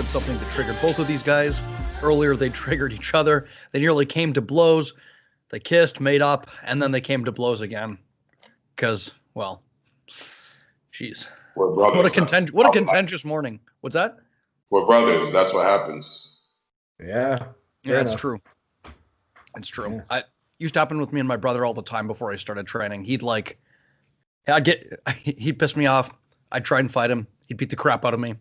something that triggered both of these guys. Earlier, they triggered each other. They nearly came to blows. They kissed, made up, and then they came to blows again. Because, well, jeez. We're brothers. What a contentious morning. What's that? We're brothers. That's what happens. Yeah. Yeah, it's true. It's true. Yeah. I used to happen with me and my brother all the time before I started training. He'd piss me off. I'd try and fight him. He'd beat the crap out of me.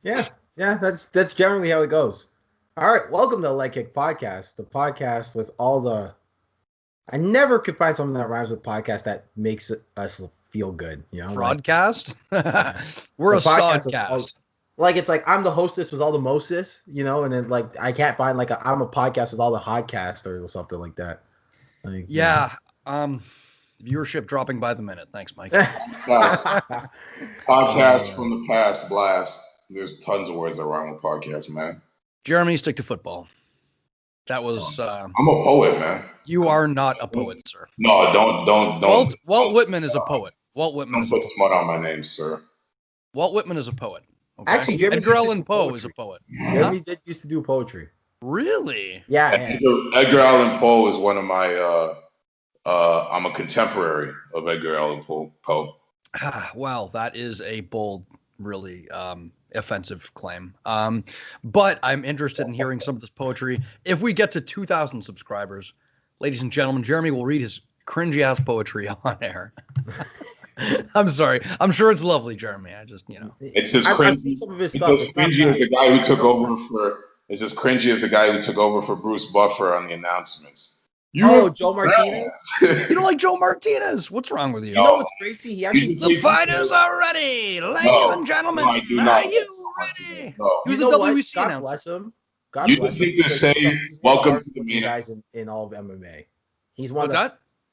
Yeah. That's generally how it goes. All right, welcome to Leg Kick Podcast, the podcast with all the. I never could find something that rhymes with podcast that makes us feel good. You know, broadcast. We're a sodcast. Like it's like I'm the hostess with all the mostest, you know, and then like I can't find like I'm a podcast with all the hodcast or something like that. Like, yeah. Viewership dropping by the minute. Thanks, Mike. Podcast from the past, blast. There's tons of words that rhyme with podcast, man. Jeremy, stick to football. That was. I'm a poet, man. You are not a poet, sir. No, don't. Walt Whitman is a poet. Walt Whitman. Don't put smut on my name, sir. Walt Whitman is a poet. Okay? Actually, Edgar Allan Poe is a poet. Jeremy did used to do poetry. Really? Yeah. Edgar Allan Poe is one of my. I'm a contemporary of Edgar Allan Poe. Wow, that is a bold, really offensive claim. But I'm interested in hearing some of this poetry. If we get to 2,000 subscribers, ladies and gentlemen, Jeremy will read his cringy ass poetry on air. I'm sorry. I'm sure it's lovely, Jeremy. I just, you know, it's as cringy. It's as cringy as the guy who took over for. It's as cringy as the guy who took over for Bruce Buffer on the announcements. Joe Martinez? You don't like Joe Martinez? What's wrong with you? You know what's crazy? He actually the fighters are ready, ladies and gentlemen. Are you ready? No. He was you the know WC God now. bless him. God bless him. You just say welcome to the meeting. Guys in all of MMA. He's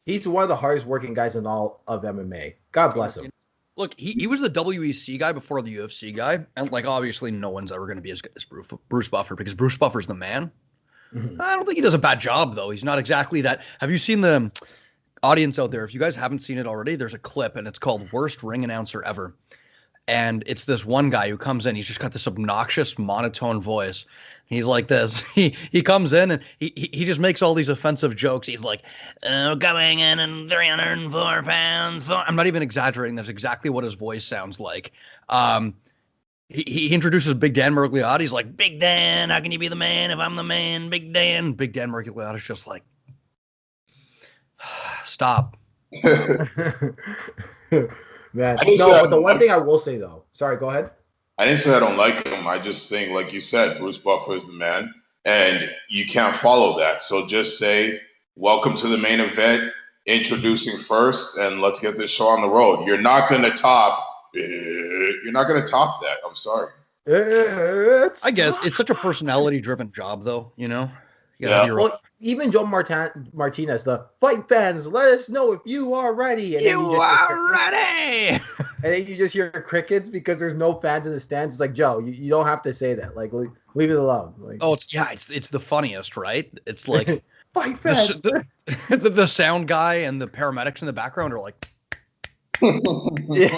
He's one of the hardest working guys in all of MMA. God bless him. Look, he was the WEC guy before the UFC guy, and like obviously no one's ever going to be as good as Bruce Buffer because Bruce Buffer's the man. Mm-hmm. I don't think he does a bad job though. He's not exactly that. Have you seen the audience out there? If you guys haven't seen it already, there's a clip and it's called "Worst Ring Announcer Ever," and it's this one guy who comes in. He's just got this obnoxious monotone voice. He's like this. He comes in and he just makes all these offensive jokes. He's like, coming in and 304 pounds. I'm not even exaggerating. That's exactly what his voice sounds like. He introduces Big Dan Mergliotta. He's like, Big Dan, how can you be the man if I'm the man? Big Dan. Big Dan Mergliotta's just like, stop. But the one thing I will say though, sorry, go ahead. I didn't say I don't like him. I just think, like you said, Bruce Buffer is the man, and you can't follow that. So just say, welcome to the main event, introducing first, and let's get this show on the road. You're not going to top that. I'm sorry. I guess it's such a personality-driven job, thoa, you know? Well, even Joe Martinez, the fight fans, let us know if you are ready. And you are ready! And then you just hear crickets because there's no fans in the stands. It's like, Joe, you don't have to say that. Like, leave it alone. Like, it's the funniest, right? It's like fight fans. The sound guy and the paramedics in the background are like. Yeah.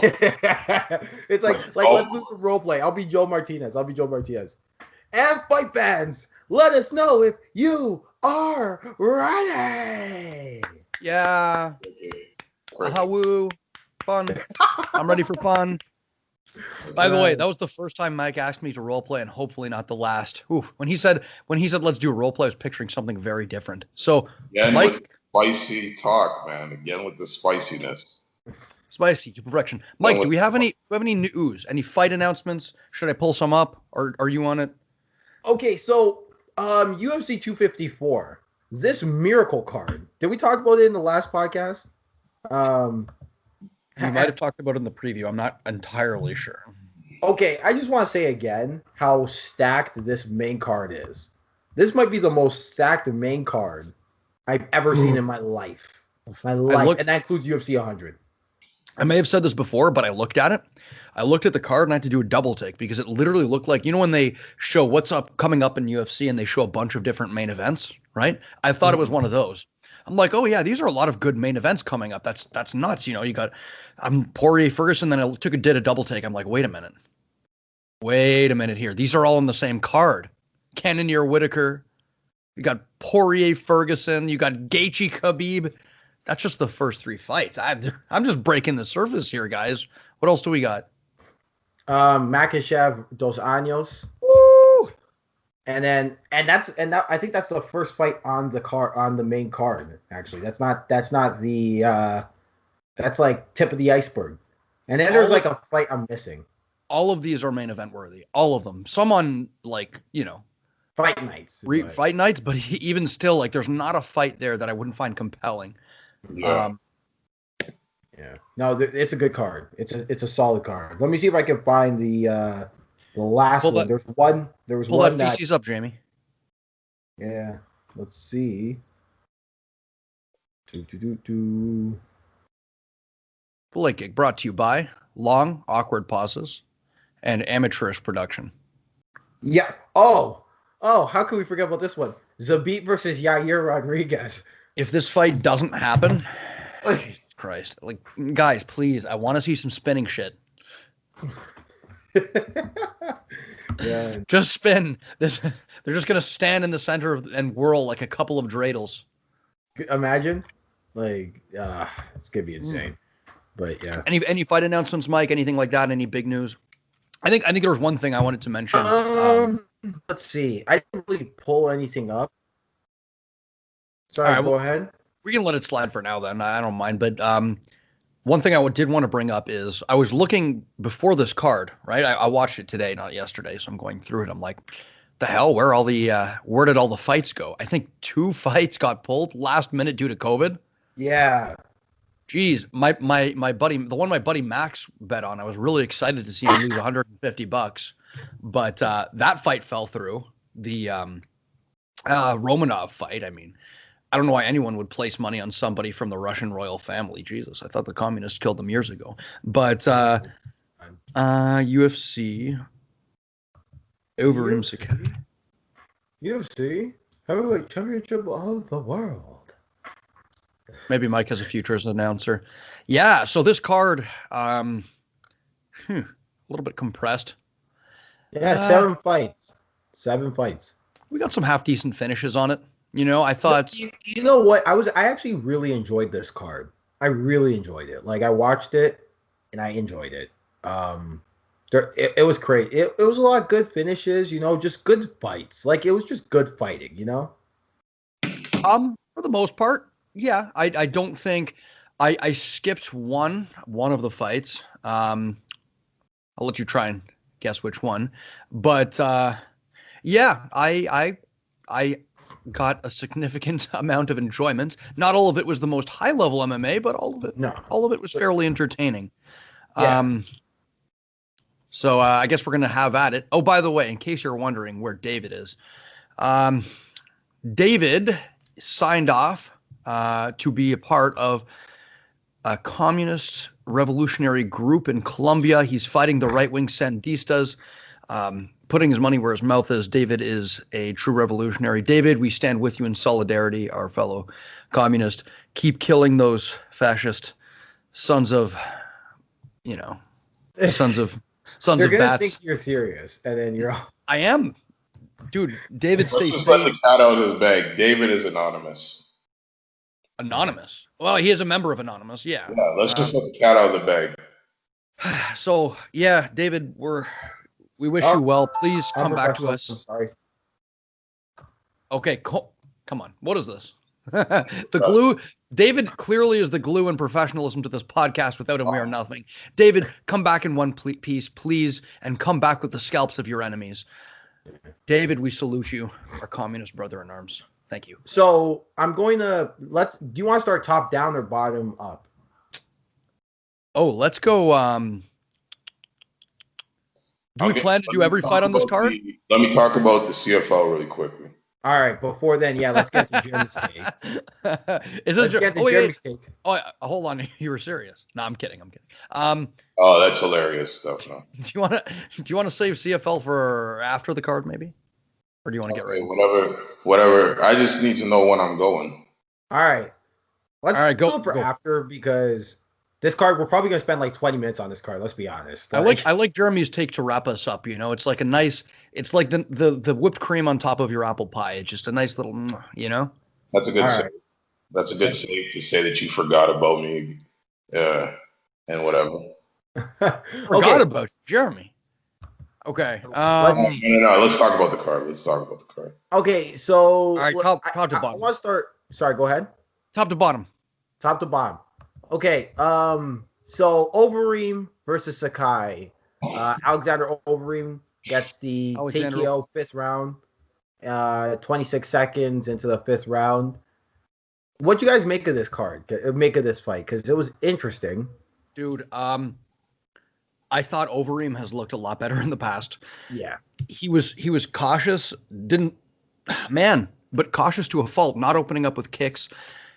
It's like let's do some role play. I'll be Joe Martinez. And fight fans, let us know if you are ready. Yeah. Woo. Fun. I'm ready for fun. By the way, that was the first time Mike asked me to role play, and hopefully not the last. When he said let's do a role play, I was picturing something very different. So again, Mike, with spicy talk, man. Again with the spiciness. Spicy to perfection. Mike, do we have any news? Any fight announcements? Should I pull some up? Or are you on it? Okay, so UFC 254. This miracle card. Did we talk about it in the last podcast? We might have talked about it in the preview. I'm not entirely sure. Okay, I just want to say again how stacked this main card is. This might be the most stacked main card I've ever seen in my life. And that includes UFC 100. I may have said this before, but I looked at it. I looked at the card and I had to do a double take because it literally looked like, you know, when they show what's coming up in UFC and they show a bunch of different main events, right? I thought it was one of those. I'm like, oh yeah, these are a lot of good main events coming up. That's nuts. You know, you got Poirier Ferguson, then I did a double take. I'm like, wait a minute. Wait a minute here. These are all on the same card. Cannonier Whitaker. You got Poirier Ferguson. You got Gaethje Khabib. That's just the first 3 fights. I'm just breaking the surface here, guys. What else do we got? Makhachev Dos Anjos. Woo! And I think that's the first fight on the main card. Actually, that's not the that's like tip of the iceberg. And then there's like a fight I'm missing. All of these are main event worthy. All of them. Some on like fight nights. Fight nights, but even still, like there's not a fight there that I wouldn't find compelling. Yeah. Yeah. No, it's a good card. It's a solid card. Let me see if I can find the last one. There was one pull that feces up, Jamie. Yeah. Let's see. The Late Gig brought to you by long, awkward pauses and amateurish production. Yeah. Oh, how can we forget about this one? Zabit versus Yair Rodriguez. If this fight doesn't happen, Christ, like guys, please, I want to see some spinning shit. Yeah. Just spin. They're just gonna stand in the center and whirl like a couple of dreidels. Imagine, like, it's gonna be insane. But yeah. Any fight announcements, Mike? Anything like that? Any big news? I think there was one thing I wanted to mention. Let's see. I didn't really pull anything up. Sorry, right, go ahead. We can let it slide for now then. I don't mind. But one thing I did want to bring up is I was looking before this card, right? I watched it today, not yesterday. So I'm going through it. I'm like, the hell, where did all the fights go? I think 2 fights got pulled last minute due to COVID. Yeah. Jeez, my buddy, the one my buddy Max bet on, I was really excited to see him lose $150, but that fight fell through. The Romanov fight. I mean, I don't know why anyone would place money on somebody from the Russian royal family. Jesus, I thought the communists killed them years ago. But UFC Overeem Sakai. UFC heavyweight championship of the world. Maybe Mike has a future as an announcer. Yeah, so this card, a little bit compressed. Yeah, 7 fights. 7 fights. We got some half decent finishes on it. I thought. You know what? I actually really enjoyed this card. I really enjoyed it. Like I watched it, and I enjoyed it. It was great. It was a lot of good finishes. Just good fights. Like it was just good fighting. For the most part. Yeah, I don't think I skipped one of the fights. I'll let you try and guess which one. But yeah, I got a significant amount of enjoyment. Not all of it was the most high level MMA, but all of it was fairly entertaining. Yeah. So I guess we're gonna have at it. Oh, by the way, in case you're wondering where David is, David signed off to be a part of a communist revolutionary group in Colombia. He's fighting the right-wing Sandistas, putting his money where his mouth is. David is a true revolutionary. David, we stand with you in solidarity, our fellow communist. Keep killing those fascist sons of They're of gonna bats. think you're serious, and then you're all... I am. Dude, David, stay safe. Let the cat out of the bag. David is anonymous. Anonymous. Well, he is a member of Anonymous. Yeah. Yeah. Let's just let the cat out of the bag. So yeah, David, we wish you well. Please come back to us. I'm sorry. Okay, come on. What is this? The glue. David clearly is the glue and professionalism to this podcast. Without him, we are nothing. David, come back in one piece, please, and come back with the scalps of your enemies. David, we salute you, our communist brother in arms. Thank you. So I'm going to do you want to start top down or bottom up? Oh, let's go. Do we plan to do every fight on this card? Let me talk about the CFL really quickly. All right. Before then, yeah, let's get to Jeremy's take. Let's get to Jeremy's take. Oh, hold on. You were serious. No, I'm kidding. Oh, that's hilarious stuff. No. Do you want to save CFL for after the card, maybe? Or do you want to get ready? Whatever. I just need to know when I'm going. All right. Let's go for after because This card, we're probably gonna spend like 20 minutes on this card. Let's be honest. I like Jeremy's take to wrap us up. It's like a nice, it's like the whipped cream on top of your apple pie. It's just a nice little, That's a good All save. right. That's a good save to say that you forgot about me, and whatever. Forgot about Jeremy. Okay. No. Let's talk about the card. Okay, so all right, top to bottom. I want to start. Sorry, go ahead. Top to bottom. Top to bottom. Okay. So Overeem versus Sakai. Alexander Overeem gets the TKO 5th round. 26 seconds into the 5th round. What you guys make of this card? Make of this fight? Because it was interesting. Dude, I thought Overeem has looked a lot better in the past. Yeah. He was cautious, but cautious to a fault, not opening up with kicks.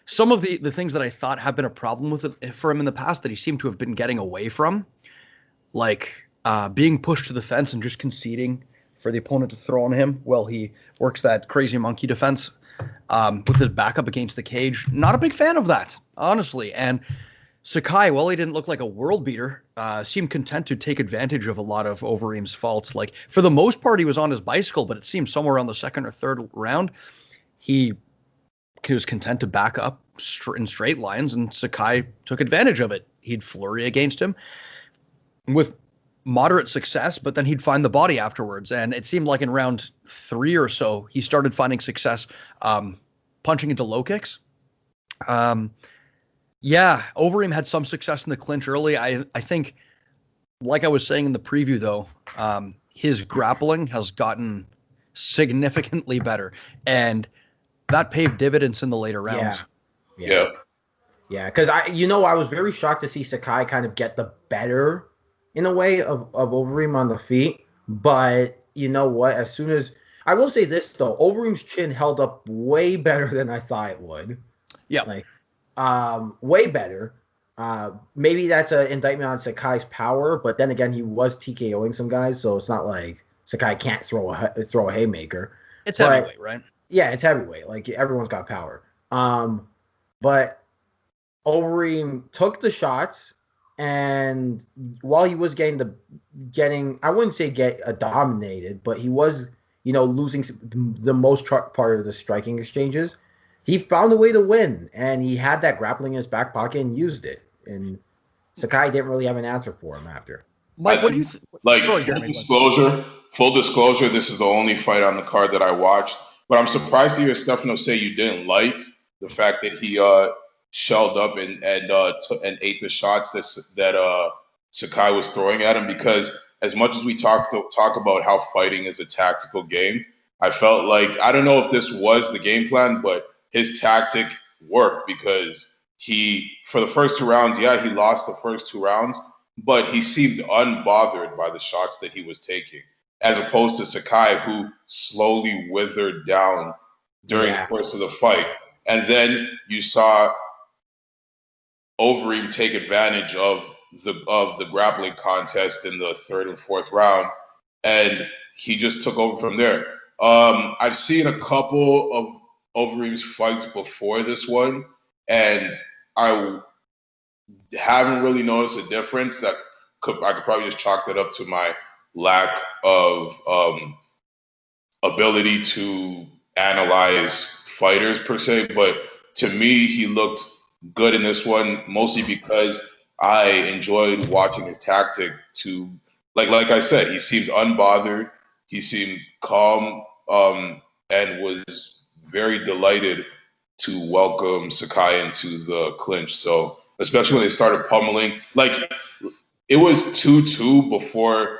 Some of the things that I thought have been a problem with it for him in the past that he seemed to have been getting away from, like being pushed to the fence and just conceding for the opponent to throw on him while he works that crazy monkey defense with his back up against the cage. Not a big fan of that, honestly. And Sakai, while he didn't look like a world beater, seemed content to take advantage of a lot of Overeem's faults. Like, for the most part, he was on his bicycle, but it seemed somewhere around the 2nd or 3rd round, he was content to back up in straight lines, and Sakai took advantage of it. He'd flurry against him with moderate success, but then he'd find the body afterwards. And it seemed like in round 3 or so, he started finding success punching into low kicks. Yeah, Overeem had some success in the clinch early. I think, like I was saying in the preview, though, his grappling has gotten significantly better, and that paid dividends in the later rounds. Yeah. Because I was very shocked to see Sakai kind of get the better, in a way, of Overeem on the feet. But you know what? As soon as I will say this though, Overeem's chin held up way better than I thought it would. Yeah. Way better. Maybe that's an indictment on Sakai's power, but then again, he was TKOing some guys, so it's not like Sakai can't throw a haymaker. It's heavyweight, right? Yeah, it's heavyweight. Like, everyone's got power. But Overeem took the shots, and while he was getting, I wouldn't say dominated, but he was, losing the most part of the striking exchanges. He found a way to win, and he had that grappling in his back pocket and used it. And Sakai didn't really have an answer for him after. Mike, what do you think? Sorry, Jeremy. Full disclosure, this is the only fight on the card that I watched. But I'm surprised to hear Stefano say you didn't like the fact that he shelled up and ate the shots that Sakai was throwing at him. Because as much as we talk about how fighting is a tactical game, I felt like, I don't know if this was the game plan, but his tactic worked, because for the first 2 rounds, he lost the first 2 rounds, but he seemed unbothered by the shots that he was taking, as opposed to Sakai, who slowly withered down during the course of the fight. And then you saw Overeem take advantage of the grappling contest in the 3rd and 4th round, and he just took over from there. I've seen a couple of Overeem's fights before this one, and I haven't really noticed a difference. I could probably just chalk that up to my lack of ability to analyze fighters per se. But to me, he looked good in this one, mostly because I enjoyed watching his tactic. To like I said, he seemed unbothered. He seemed calm, and was very delighted to welcome Sakai into the clinch. So, especially when they started pummeling, like, it was 2-2 before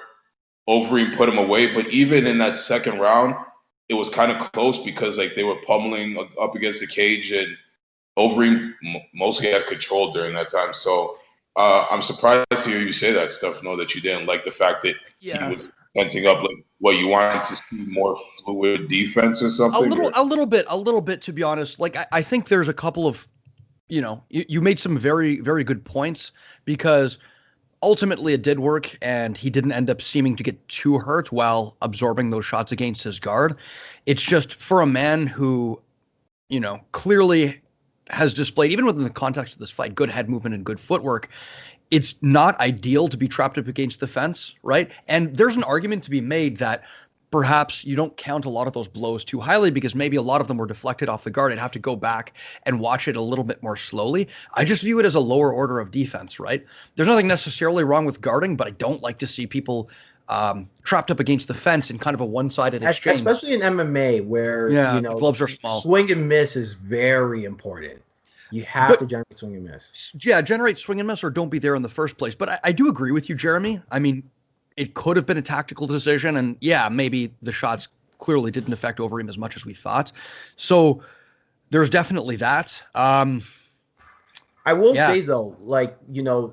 Overeem put him away. But even in that 2nd round, it was kind of close, because they were pummeling up against the cage, and Overeem mostly had control during that time. So I'm surprised to hear you say that, Stefano, that you didn't like the fact that he was tensing up. Like, what, you wanted to see more fluid defense or something? A little bit, to be honest. Like, I think there's a couple of, you made some very, very good points, because ultimately it did work, and he didn't end up seeming to get too hurt while absorbing those shots against his guard. It's just, for a man who, clearly has displayed, even within the context of this fight, good head movement and good footwork. It's not ideal to be trapped up against the fence, right? And there's an argument to be made that perhaps you don't count a lot of those blows too highly because maybe a lot of them were deflected off the guard and have to go back and watch it a little bit more slowly. I just view it as a lower order of defense, right? There's nothing necessarily wrong with guarding, but I don't like to see people trapped up against the fence in kind of a one-sided exchange. Especially in MMA where, the gloves are small. Swing and miss is very important. You have to generate swing and miss. Yeah, generate swing and miss or don't be there in the first place. But I do agree with you, Jeremy. I mean, it could have been a tactical decision. And yeah, maybe the shots clearly didn't affect Overeem as much as we thought. So there's definitely that. I will say, though,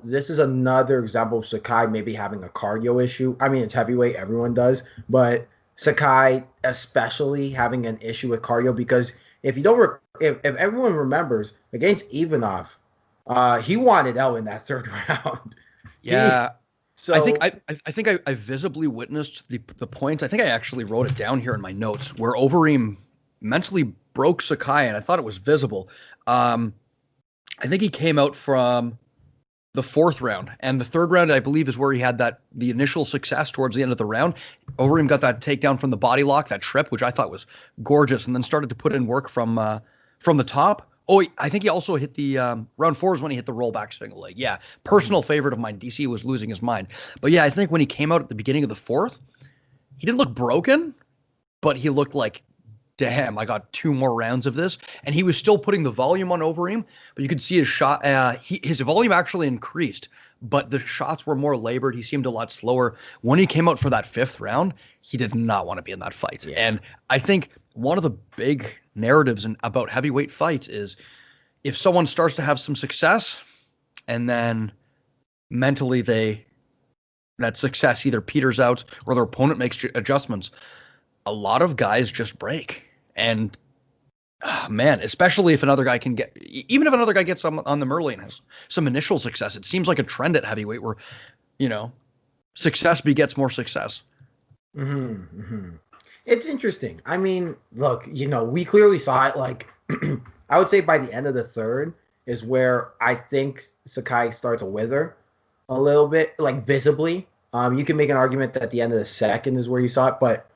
this is another example of Sakai maybe having a cardio issue. I mean, it's heavyweight. Everyone does. But Sakai especially having an issue with cardio because if you don't if everyone remembers, against Ivanov, he wanted out in that third round. Yeah. So I think I visibly witnessed the point. I think I actually wrote it down here in my notes where Overeem mentally broke Sakai, and I thought it was visible. I think he came out from the fourth round, and the third round, I believe, is where he had the initial success towards the end of the round. Overeem got that takedown from the body lock, that trip, which I thought was gorgeous, and then started to put in work from the top. Oh, I think he also hit the round 4 is when he hit the rollback single leg. Yeah, personal favorite of mine. DC was losing his mind. But yeah, I think when he came out at the beginning of the fourth, he didn't look broken, but he looked like, damn, I got 2 more rounds of this. And he was still putting the volume on Overeem, but you could see his shot. His volume actually increased, but the shots were more labored. He seemed a lot slower. When he came out for that 5th round, he did not want to be in that fight. Yeah. And I think one of the big narratives about heavyweight fights is if someone starts to have some success and then mentally that success either peters out or their opponent makes adjustments, a lot of guys just break. And man, especially if another guy even if another guy gets on the Merlin and has some initial success, it seems like a trend at heavyweight where, success begets more success. Mm-hmm, mm-hmm. It's interesting. I mean, look, we clearly saw it. Like, I would say by the end of the third is where I think Sakai starts to wither a little bit, like visibly. You can make an argument that the end of the second is where you saw it, but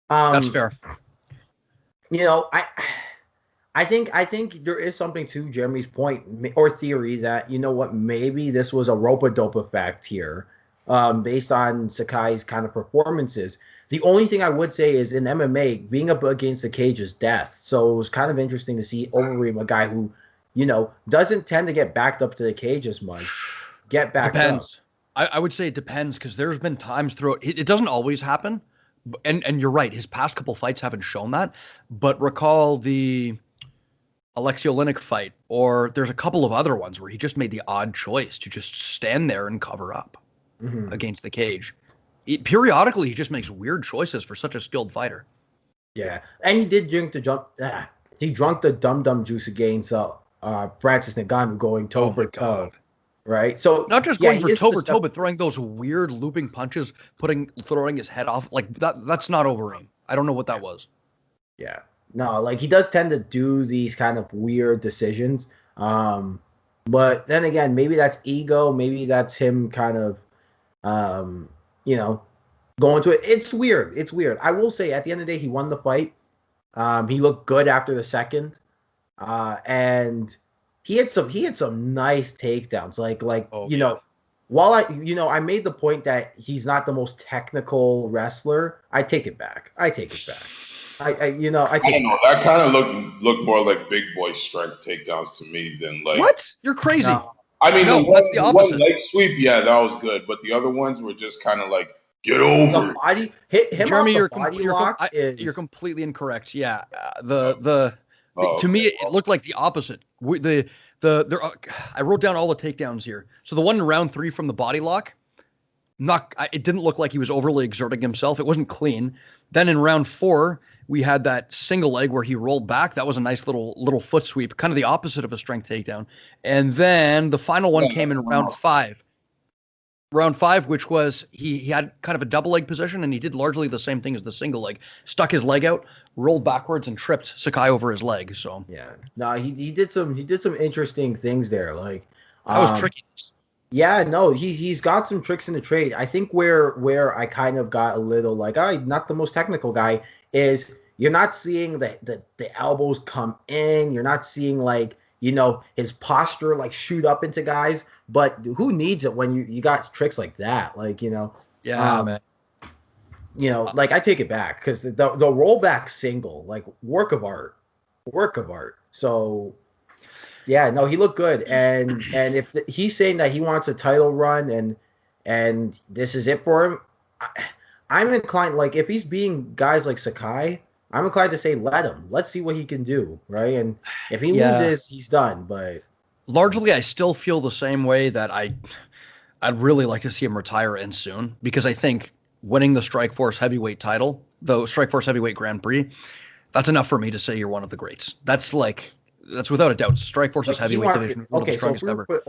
that's fair. I think there is something to Jeremy's point or theory that maybe this was a rope-a-dope effect here, based on Sakai's kind of performances. The only thing I would say is in MMA, being up against the cage is death. So it was kind of interesting to see Overeem, a guy who, doesn't tend to get backed up to the cage as much, get back up. I would say it depends because there's been times throughout. It doesn't always happen. And you're right. His past couple fights haven't shown that. But recall the Alexei Oleinik fight, or there's a couple of other ones where he just made the odd choice to just stand there and cover up against the cage. Periodically, he just makes weird choices for such a skilled fighter. Yeah, and he did drink he drunk the dum-dum juice against Francis Ngannou going toe for toe. Right, so not just going for toe, but throwing those weird looping punches, throwing his head off like that. That's not Overeem. I don't know what that was. Yeah, no, like he does tend to do these kind of weird decisions. But then again, maybe that's ego. Maybe that's him kind of, going to it. It's weird. It's weird. I will say, at the end of the day, he won the fight. He looked good after the second, and he had some nice takedowns. While I made the point that he's not the most technical wrestler, I take it back. I take it back. I don't know. That kind of looked more like big boy strength takedowns to me than like. What? You're crazy. No. I mean, that's the opposite. One leg sweep, yeah, that was good, but the other ones were just kind of like get over the body. Hit him Jeremy, off the body lock. You're completely incorrect. Yeah, to me, it looked like the opposite. I wrote down all the takedowns here. So the one in round 3 from the body lock, it didn't look like he was overly exerting himself. It wasn't clean. Then in round 4, we had that single leg where he rolled back. That was a nice little foot sweep, kind of the opposite of a strength takedown. And then the final one came in round 5. round 5, which was he had kind of a double leg position, and he did largely the same thing as the single leg. Stuck his leg out, rolled backwards, and tripped Sakai over his leg. So Yeah, no, he did some interesting things there. Like that was tricky. Yeah, no, he's got some tricks in the trade. I think where I kind of got a little like, I'm not the most technical guy, is you're not seeing the elbows come in. You're not seeing like, his posture like shoot up into guys. But who needs it when you got tricks like that? Like, Yeah, man. Like I take it back because the rollback single, like work of art. So yeah, no, he looked good, and if he's saying that he wants a title run and this is it for him, I'm inclined, like if he's beating guys like Sakai, I'm inclined to say let him. Let's see what he can do, right? And if he loses, he's done. But largely, I still feel the same way that I'd really like to see him retire in soon, because I think winning the Strikeforce heavyweight title, the Strikeforce heavyweight Grand Prix, that's enough for me to say you're one of the greats. That's without a doubt. Strikeforce's heavyweight division. Okay, so if we were to put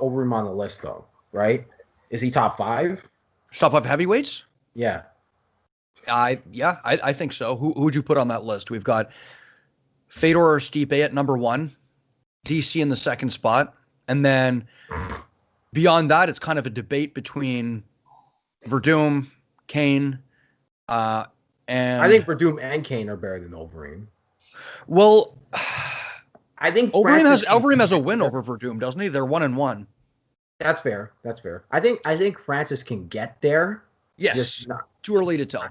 Overeem on the list, though, right? Is he top 5? Top 5 heavyweights? Yeah. I think so. Who would you put on that list? We've got Fedor or Stipe at number 1, DC in the second spot, and then beyond that, it's kind of a debate between Verdum, Kane, and I think Verdum and Kane are better than Overeem. Well, I think Overeem has a win over Verdum, doesn't he? They're 1-1. That's fair. I think Francis can get there. Yes. Just too early to tell.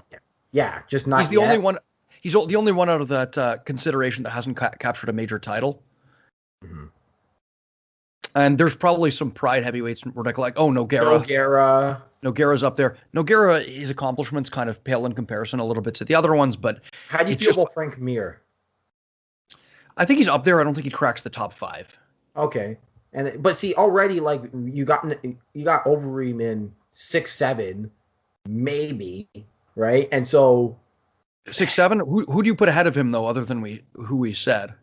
Yeah, just not. He's the only one. He's the only one out of that consideration that hasn't captured a major title. Mm-hmm. And there's probably some pride heavyweights where like, oh, Nogueira's up there. Nogueira, his accomplishments kind of pale in comparison a little bit to the other ones, but how do you feel about Frank Mir? I think he's up there. I don't think he cracks the top 5. Okay, but see, already like you got Overeem in 6-7, maybe, right? And so 6-7. Who do you put ahead of him though, other than who we said?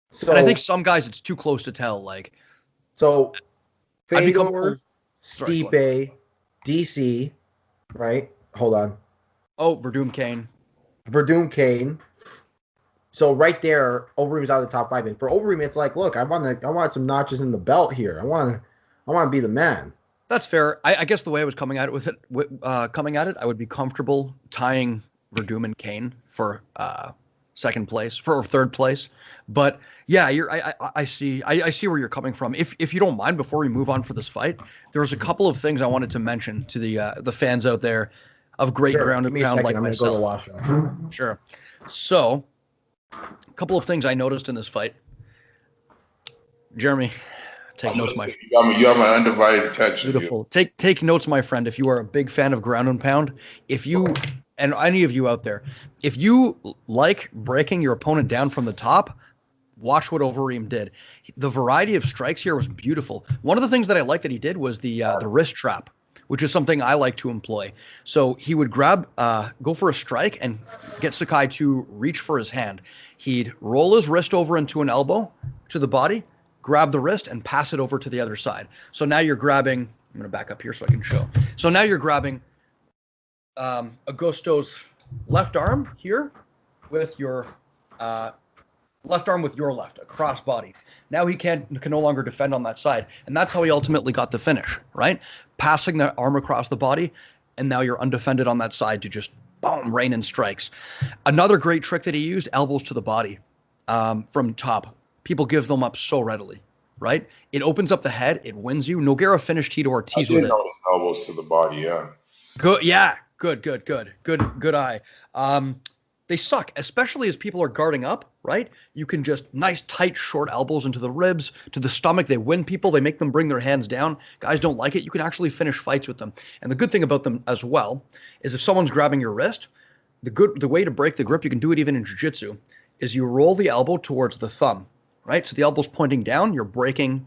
So, and I think some guys it's too close to tell. Like, so Fedor, Stipe, DC, right? Hold on. Oh, Verdum, Kane. So right there, Overeem's out of the top 5, and for Overeem, it's like, look, I want some notches in the belt here. I want to be the man. That's fair. I guess the way I was coming at it I would be comfortable tying Verdum and Kane for second place, for third place. But yeah, I see where you're coming from. If you don't mind, before we move on for this fight, there was a couple of things I wanted to mention to the fans out there of great ground and pound like myself. I'm gonna go to the washroom. Sure. So, a couple of things I noticed in this fight. Jeremy, take notes, my friend. You have my undivided attention. Beautiful. Take notes, my friend. If you are a big fan of ground and pound, and any of you out there, if you like breaking your opponent down from the top, watch what Overeem did. The variety of strikes here was beautiful. One of the things that I liked that he did was the wrist trap, which is something I like to employ. So he would go for a strike and get Sakai to reach for his hand. He'd roll his wrist over into an elbow to the body, grab the wrist, and pass it over to the other side. So now you're grabbing, I'm going to back up here so I can show. So now you're grabbing Augusto's left arm here with your left arm with your left, across body. Now he can no longer defend on that side. And that's how he ultimately got the finish, right? Passing the arm across the body, and now you're undefended on that side to just, boom, rain in strikes. Another great trick that he used, elbows to the body from top. People give them up so readily, right? It opens up the head. It wins you. Nogueira finished Tito Ortiz with it. Elbows to the body, yeah. Good, yeah. Good eye. They suck, especially as people are guarding up, right? You can just nice, tight, short elbows into the ribs, to the stomach. They win people. They make them bring their hands down. Guys don't like it. You can actually finish fights with them. And the good thing about them as well is if someone's grabbing your wrist, the way to break the grip, you can do it even in jiu-jitsu, is you roll the elbow towards the thumb, right? So the elbow's pointing down. You're breaking.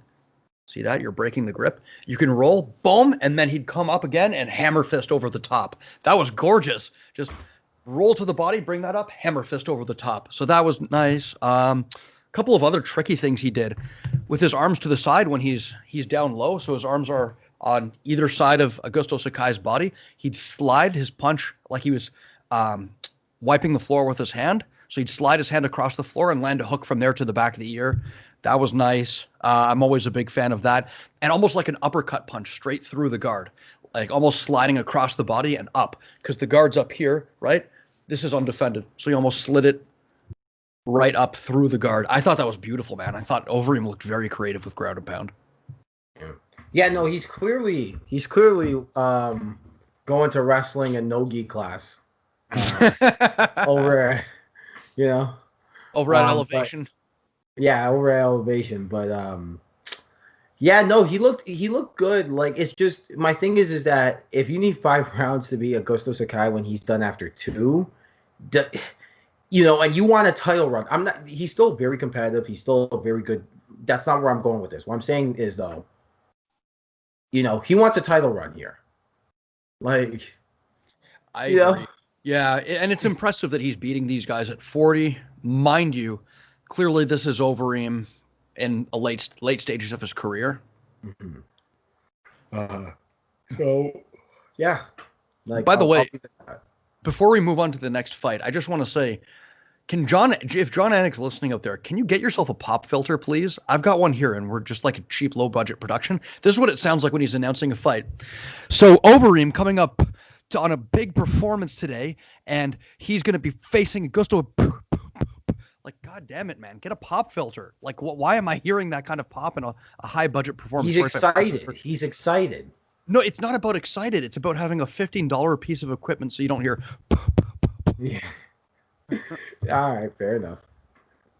See that? You're breaking the grip. You can roll, boom, and then he'd come up again and hammer fist over the top. That was gorgeous. Just roll to the body, bring that up, hammer fist over the top. So that was nice. A couple of other tricky things he did with his arms to the side when he's down low. So his arms are on either side of Augusto Sakai's body. He'd slide his punch like he was wiping the floor with his hand. So he'd slide his hand across the floor and land a hook from there to the back of the ear. That was nice. I'm always a big fan of that. And almost like an uppercut punch straight through the guard, like almost sliding across the body and up, because the guard's up here, right? This is undefended. So he almost slid it right up through the guard. I thought that was beautiful, man. I thought Overeem looked very creative with ground and pound. Yeah, no, he's clearly going to wrestling and no-gi class over, over at Elevation. Over at Elevation, but yeah, no, he looked good. Like, it's just, my thing is that if you need 5 rounds to be Augusto Sakai when he's done after 2, and you want a title run. He's still very competitive. He's still very good. That's not where I'm going with this. What I'm saying is, though, he wants a title run here. Like, I agree. Yeah, and it's impressive that he's beating these guys at 40. Mind you, clearly this is Overeem in a late stages of his career. Mm-hmm. So, yeah. Like, by the way, before we move on to the next fight, I just want to say, if John Anik's listening out there, can you get yourself a pop filter, please? I've got one here, and we're just like a cheap, low-budget production. This is what it sounds like when he's announcing a fight. So Overeem coming up on a big performance today, and he's going to be facing Augusto. Like, God damn it, man. Get a pop filter. Like, why am I hearing that kind of pop in a high-budget performance? He's excited. He's excited. No, it's not about excited. It's about having a $15 piece of equipment so you don't hear. Yeah. All right, fair enough.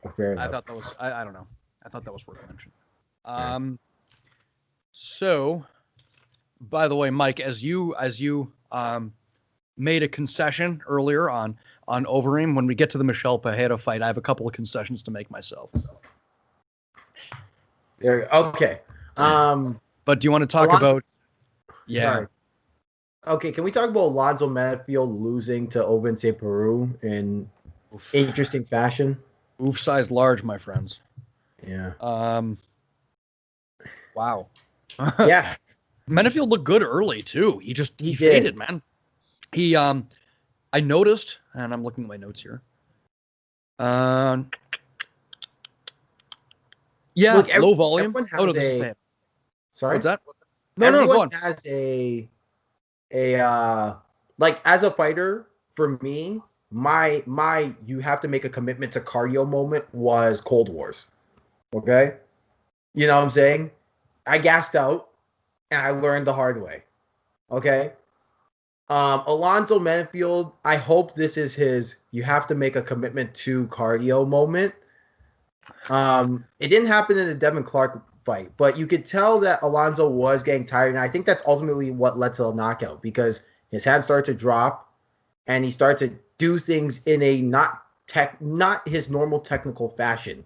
I thought that was, I don't know. I thought that was worth mentioning. So, by the way, Mike, as you made a concession earlier on Overeem, when we get to the Michelle Pereira fight, I have a couple of concessions to make myself. There. Okay. But do you want to talk about? Yeah. Sorry. Okay, can we talk about Alonzo Menifield losing to Oben St. Peru in interesting fashion? Oof size large, my friends. Yeah. Wow. Yeah. Menifield looked good early too. He faded, man. I noticed, and I'm looking at my notes here. Yeah, look, low volume. Sorry? What's that? No, go on. Has a like, as a fighter, for me, my you have to make a commitment to cardio moment was Cold Wars. Okay? You know what I'm saying? I gassed out and I learned the hard way. Okay? Alonzo Menifield, I hope this is his you have to make a commitment to cardio moment. It didn't happen in the Devin Clark fight, but you could tell that Alonzo was getting tired, and I think that's ultimately what led to the knockout, because his hands started to drop and he started to do things in a not his normal technical fashion.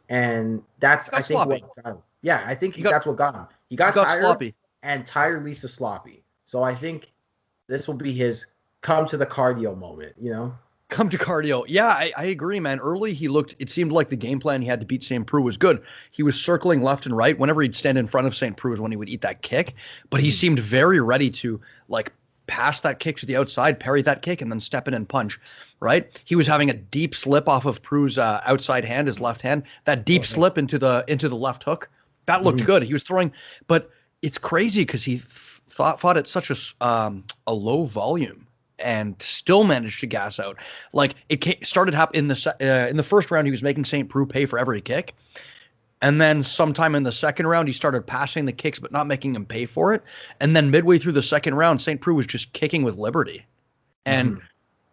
And that's, I think, sloppy. What got him. Yeah, I think that's what got him. He got tired, sloppy. And tired leads to sloppy. So I think this will be his come to the cardio moment, Come to cardio. Yeah, I agree, man. Early, it seemed like the game plan he had to beat St. Preux was good. He was circling left and right. Whenever he'd stand in front of St. Preux is when he would eat that kick. But he seemed very ready to, like, pass that kick to the outside, parry that kick, and then step in and punch, right? He was having a deep slip off of Preux's outside hand, his left hand. That deep slip into the left hook, that looked good. He was throwing, but it's crazy because he fought at such a low volume and still managed to gas out. Like, it started happening in the first round. He was making St. Preux pay for every kick, and then sometime in the second round, he started passing the kicks but not making him pay for it. And then midway through the second round, St. Preux was just kicking with liberty. And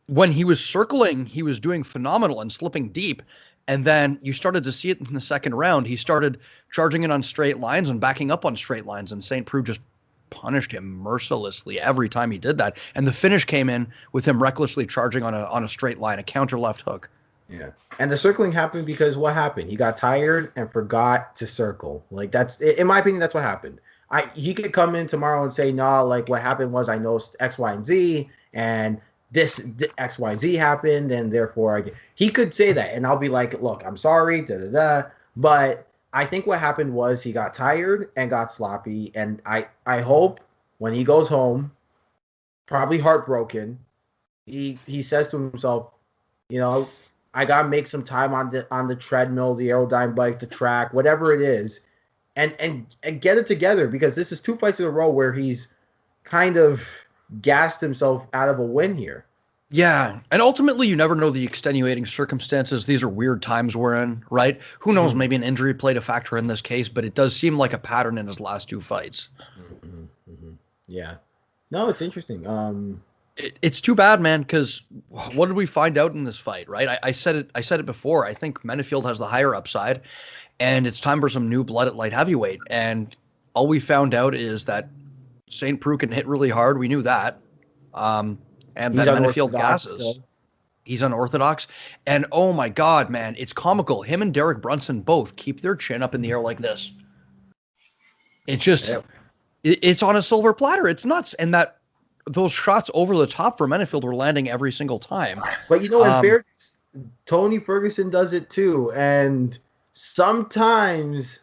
when he was circling, he was doing phenomenal and slipping deep. And then you started to see it in the second round. He started charging it on straight lines and backing up on straight lines, and St. Preux just punished him mercilessly every time he did that. And the finish came in with him recklessly charging on a straight line, a counter left hook. Yeah. And the circling happened because what happened? He got tired and forgot to circle. Like, that's, in my opinion, that's what happened. He could come in tomorrow and say, no, like, what happened was I know X, Y, and Z, and this X, Y, Z happened, and therefore he could say that. And I'll be like, look, I'm sorry, but I think what happened was he got tired and got sloppy, and I hope when he goes home, probably heartbroken, he says to himself, I gotta make some time on the treadmill, the aerodyne bike, the track, whatever it is, and get it together, because this is 2 fights in a row where he's kind of gassed himself out of a win here. Yeah, and ultimately, you never know the extenuating circumstances. These are weird times we're in, right? Who knows? Maybe an injury played a factor in this case, but it does seem like a pattern in his last 2 fights. Yeah. No, it's interesting. It's too bad, man, because what did we find out in this fight, right? I said it before. I think Menifield has the higher upside, and it's time for some new blood at light heavyweight. And all we found out is that St. Preux can hit really hard. We knew that. And he's that Menifield gasses. Still. He's unorthodox. And oh my God, man, it's comical. Him and Derek Brunson both keep their chin up in the air like this. It's just, it's on a silver platter. It's nuts. And those shots over the top for Menifield were landing every single time. But in fairness, Tony Ferguson does it too. And sometimes,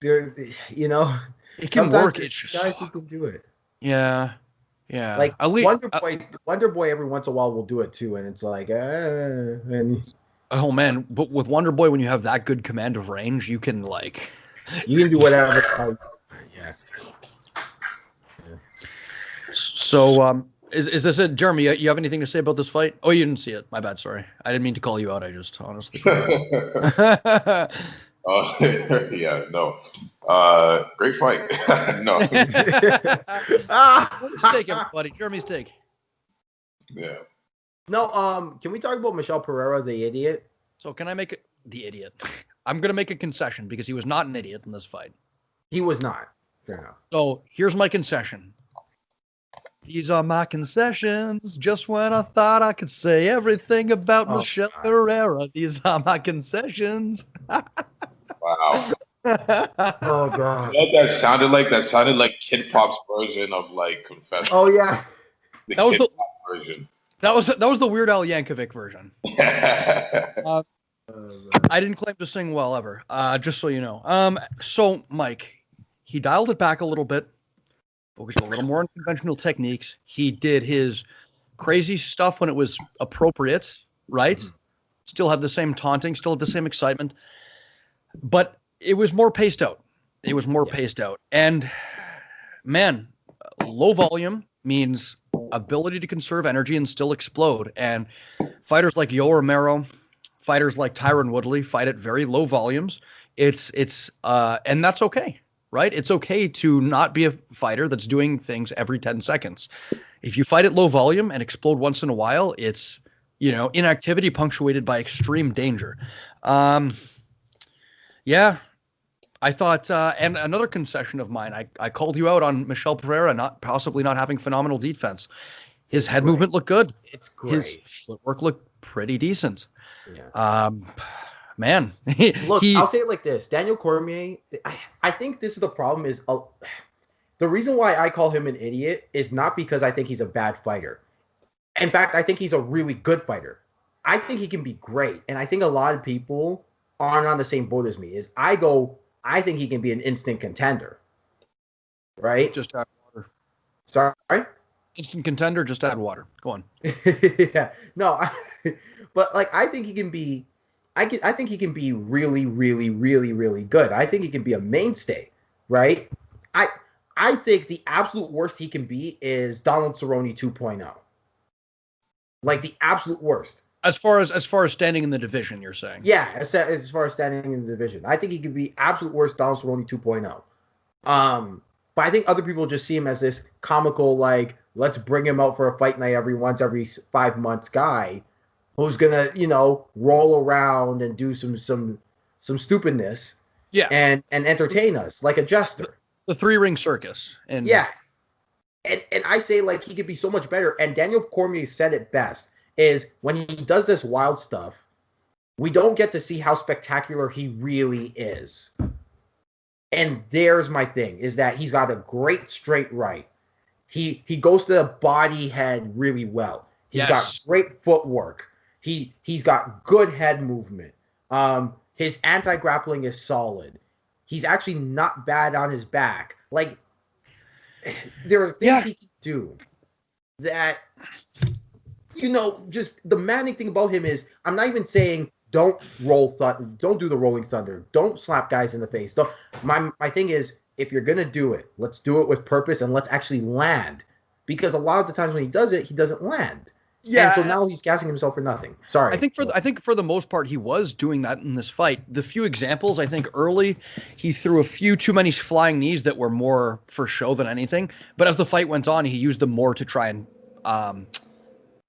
it can work. It's just guys who can do it. Yeah. Yeah. Like Wonder Boy every once in a while will do it too. And it's like, and oh man, but with Wonder Boy, when you have that good command of range, you can you can do whatever. Yeah. So, is this it, Jeremy? You have anything to say about this fight? Oh, you didn't see it. My bad. Sorry, I didn't mean to call you out. I just honestly. Yeah, no. Great fight. No. Mistake, everybody. Jeremy's take. Yeah. No, can we talk about Michel Pereira, the idiot? So can I make the idiot? I'm going to make a concession because he was not an idiot in this fight. He was not. Fair enough. So here's my concession. These are my concessions. Just when I thought I could say everything about Michel Pereira, these are my concessions. Wow. Oh God. You know what that sounded like? That sounded like Kid Pop's version of Confession. Oh yeah. That was the version. That was the Weird Al Yankovic version. I didn't claim to sing well ever. Just so you know. So Mike, he dialed it back a little bit, focused a little more on conventional techniques. He did his crazy stuff when it was appropriate, right? Mm-hmm. Still had the same taunting, still had the same excitement, but it was more paced out. Paced out. And man, low volume means ability to conserve energy and still explode. And fighters like Yoel Romero, fighters like Tyron Woodley fight at very low volumes. And that's okay, right? It's okay to not be a fighter that's doing things every 10 seconds. If you fight at low volume and explode once in a while, it's, inactivity punctuated by extreme danger. Yeah, I thought, and another concession of mine, I called you out on Michel Pereira possibly not having phenomenal defense. His head movement looked good. It's great. His footwork looked pretty decent. Yeah. Man. Look, I'll say it like this. Daniel Cormier, I think this is the problem is the reason why I call him an idiot is not because I think he's a bad fighter. In fact, I think he's a really good fighter. I think he can be great. And I think a lot of people aren't on the same boat as me. I think he can be an instant contender. Right? Just add water. Sorry? Instant contender, just add water. Go on. Yeah. No, but I think he can be I think he can be really, really, really, really good. I think he can be a mainstay, right? I think the absolute worst he can be is Donald Cerrone 2.0. Like the absolute worst. As far as standing in the division, you're saying? Yeah, as far as standing in the division. I think he could be absolute worst Donald Cerrone 2.0. But I think other people just see him as this comical, let's bring him out for a fight night every 5 months guy who's gonna, roll around and do some stupidness, and entertain us like a jester. The 3-ring circus. And yeah. And I say he could be so much better. And Daniel Cormier said it best, is when he does this wild stuff, we don't get to see how spectacular he really is. And there's my thing, is that he's got a great straight right. He goes to the body head really well. He's got great footwork. He's got good head movement. His anti-grappling is solid. he's actually not bad on his back. Like, there are things he can do that, just the maddening thing about him is, I'm not even saying don't don't do the rolling thunder, don't slap guys in the face. My thing is, if you're gonna do it, let's do it with purpose and let's actually land. Because a lot of the times when he does it, he doesn't land. Yeah. And so now he's gassing himself for nothing. Sorry. I think for the most part he was doing that in this fight. The few examples, I think early he threw a few too many flying knees that were more for show than anything. But as the fight went on, he used them more to try and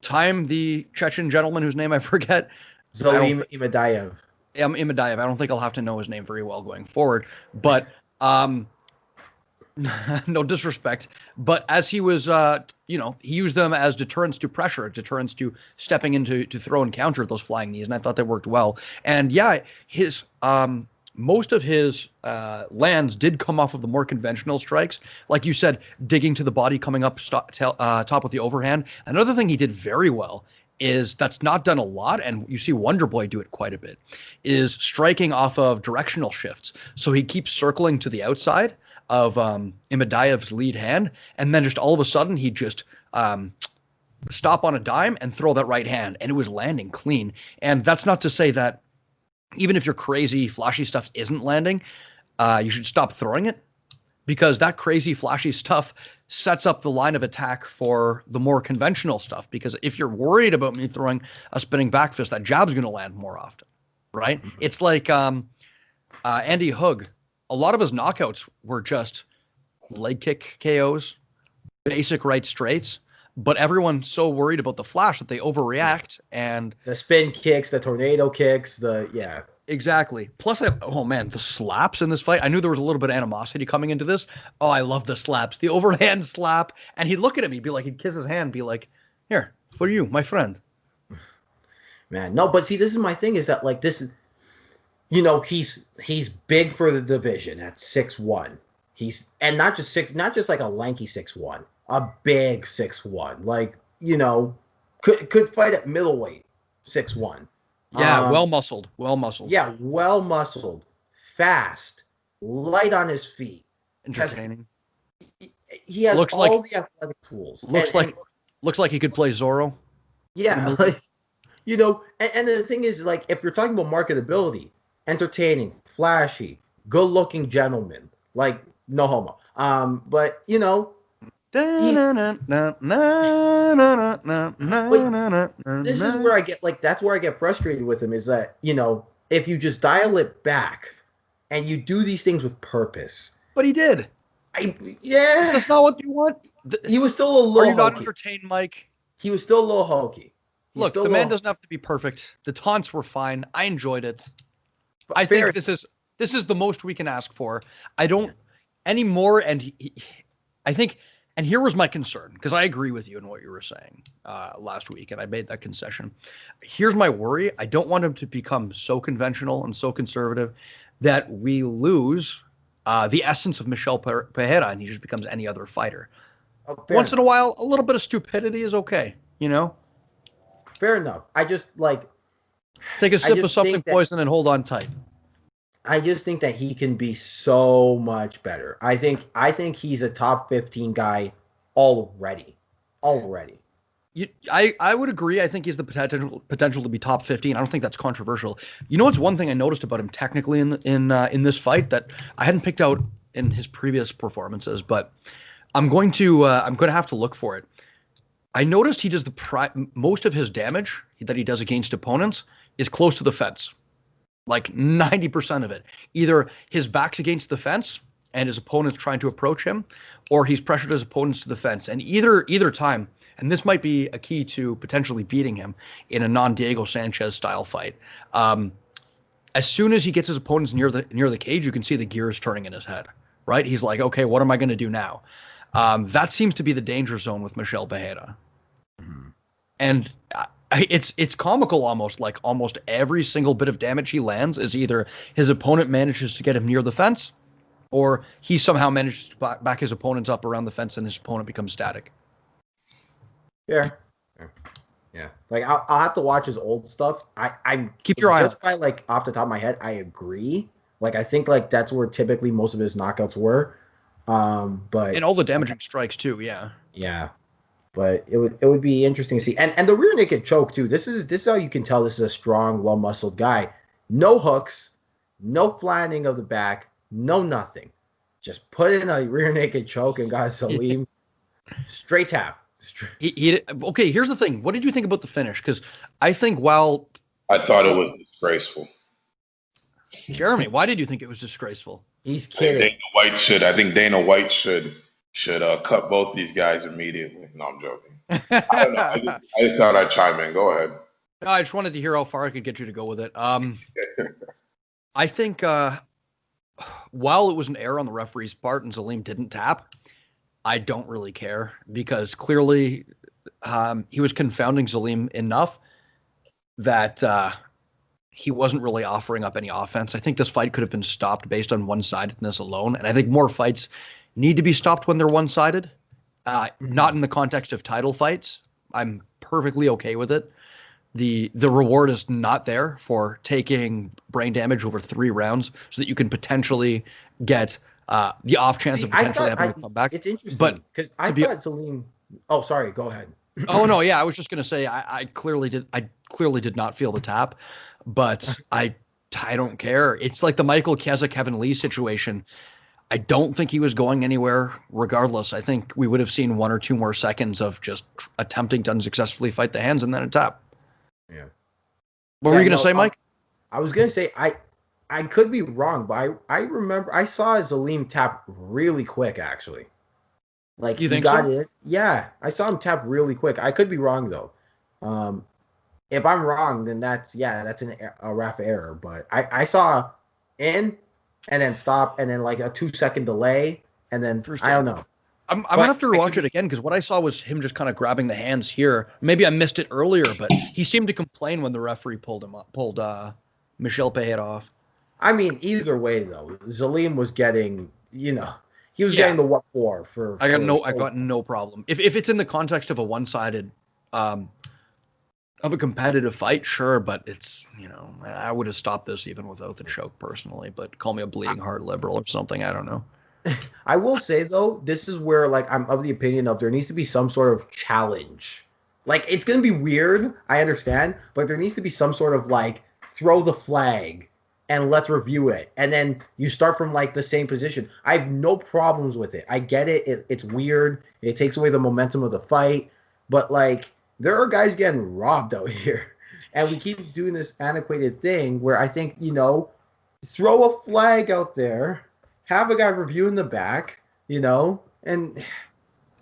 time the Chechen gentleman whose name I forget. Zalim Imadayev. Imadayev. I don't think I'll have to know his name very well going forward. But no disrespect, but as he was, he used them as deterrents to pressure, deterrents to stepping into to throw and counter those flying knees, and I thought that worked well. And yeah, his most of his lands did come off of the more conventional strikes, like you said, digging to the body, coming up top with the overhand. Another thing he did very well is that's not done a lot, and you see Wonder Boy do it quite a bit, is striking off of directional shifts. So he keeps circling to the outside of Imadayev's lead hand, and then just all of a sudden he'd just stop on a dime and throw that right hand, and it was landing clean. And that's not to say that even if your crazy, flashy stuff isn't landing, you should stop throwing it, because that crazy, flashy stuff sets up the line of attack for the more conventional stuff. Because if you're worried about me throwing a spinning back fist, that jab's going to land more often, right? It's like Andy Hug. A lot of his knockouts were just leg kick KOs, basic right straights, but everyone's so worried about the flash that they overreact, and the spin kicks, the tornado kicks, exactly. Plus, the slaps in this fight. I knew there was a little bit of animosity coming into this. Oh, I love the slaps, the overhand slap, and he'd look at him, he'd kiss his hand, be like, "Here for you, my friend." Man, no, but see, this is my thing, is that like this is. He's big for the division at 6'1". And not just like a lanky 6'1", a big 6'1". Like, could fight at middleweight 6'1". Yeah, well muscled. Yeah, well muscled, fast, light on his feet. Entertaining. He has all the athletic tools. Looks like he could play Zorro. Yeah, and the thing is, like, if you're talking about marketability, entertaining, flashy, good-looking gentleman, like, no homo. But this is where I get that's where I get frustrated with him, is that if you just dial it back and you do these things with purpose. But he did. Is this not what you want? He was still a little. Are you not entertained, Mike? He was still a little hokey. Look, the man doesn't have to be perfect. The taunts were fine. I enjoyed it. I think this is the most we can ask for. I don't anymore, and I think, and here was my concern, because I agree with you in what you were saying last week, and I made that concession. Here's my worry: I don't want him to become so conventional and so conservative that we lose the essence of Michel Pereira, and he just becomes any other fighter. Once in a while, a little bit of stupidity is okay, Fair enough. I just take a sip of something poison and hold on tight. I just think that he can be so much better. I think he's a top 15 guy already. I would agree. I think he's the potential to be top 15. I don't think that's controversial. What's one thing I noticed about him technically in this fight that I hadn't picked out in his previous performances, but I'm going to have to look for it. I noticed he does most of his damage that he does against opponents is close to the fence, like 90% of it. Either his back's against the fence and his opponent's trying to approach him, or he's pressured his opponents to the fence. And either time, and this might be a key to potentially beating him in a non-Diego Sanchez style fight. As soon as he gets his opponents near the cage, you can see the gears turning in his head, right? He's like, okay, what am I going to do now? That seems to be the danger zone with Michel Pereira. Mm-hmm. And it's comical almost, like almost every single bit of damage he lands is either his opponent manages to get him near the fence, or he somehow manages to back his opponents up around the fence and his opponent becomes static. Yeah. Like I'll have to watch his old stuff. I keep your eye just by like off the top of my head, I agree. Like I think like that's where typically most of his knockouts were. But And all the damaging strikes too. Yeah. yeah, but it would be interesting to see. And the rear naked choke too. This is how you can tell this is a strong, well muscled guy. No hooks, no flattening of the back, no nothing. Just put in a rear naked choke and got Salim straight tap. Okay, here's the thing. What did you think about the finish? Because I think while I thought it was disgraceful. Jeremy, why did you think it was disgraceful? He's kidding. I think Dana White should cut both these guys immediately. No, I'm joking. I don't know. I just thought I'd chime in. Go ahead. No, I just wanted to hear how far I could get you to go with it. I think while it was an error on the referee's part and Salim didn't tap, I don't really care because clearly he was confounding Salim enough that he wasn't really offering up any offense. I think this fight could have been stopped based on one-sidedness alone, and I think more fights need to be stopped when they're one-sided, not in the context of title fights. I'm perfectly okay with it. The reward is not there for taking brain damage over 3 rounds so that you can potentially get the off chance of potentially having a comeback. It's interesting because I thought Salim. Oh, sorry. Go ahead. Oh no, yeah, I was just gonna say I clearly did not feel the tap, but I don't care. It's like the Michael Chiesa Kevin Lee situation. I don't think he was going anywhere regardless. I think we would have seen 1 or 2 more seconds of just attempting to unsuccessfully fight the hands and then a tap. Yeah. What were you gonna say, Mike? I was gonna say I could be wrong, but I remember I saw Salim tap really quick actually. Like you think got so? it. Yeah, I saw him tap really quick. I could be wrong though. If I'm wrong, then that's a ref error. But I saw in and then stop and then like a 2-second delay and then I don't know. I'm gonna have to rewatch it again because what I saw was him just kind of grabbing the hands here. Maybe I missed it earlier, but he seemed to complain when the referee pulled Michel Pereira off. I mean, either way though, Salim was getting, he was getting the what for. I got no problem. If it's in the context of a one-sided, of a competitive fight, sure, but it's I would have stopped this even without the choke personally. But call me a bleeding heart liberal or something. I don't know. I will say though, this is where like I'm of the opinion of there needs to be some sort of challenge. Like it's gonna be weird, I understand, but there needs to be some sort of like throw the flag and let's review it. And then you start from like the same position. I have no problems with it. I get it. It's weird. It takes away the momentum of the fight. But like there are guys getting robbed out here. And we keep doing this antiquated thing where I think, throw a flag out there, have a guy review in the back, and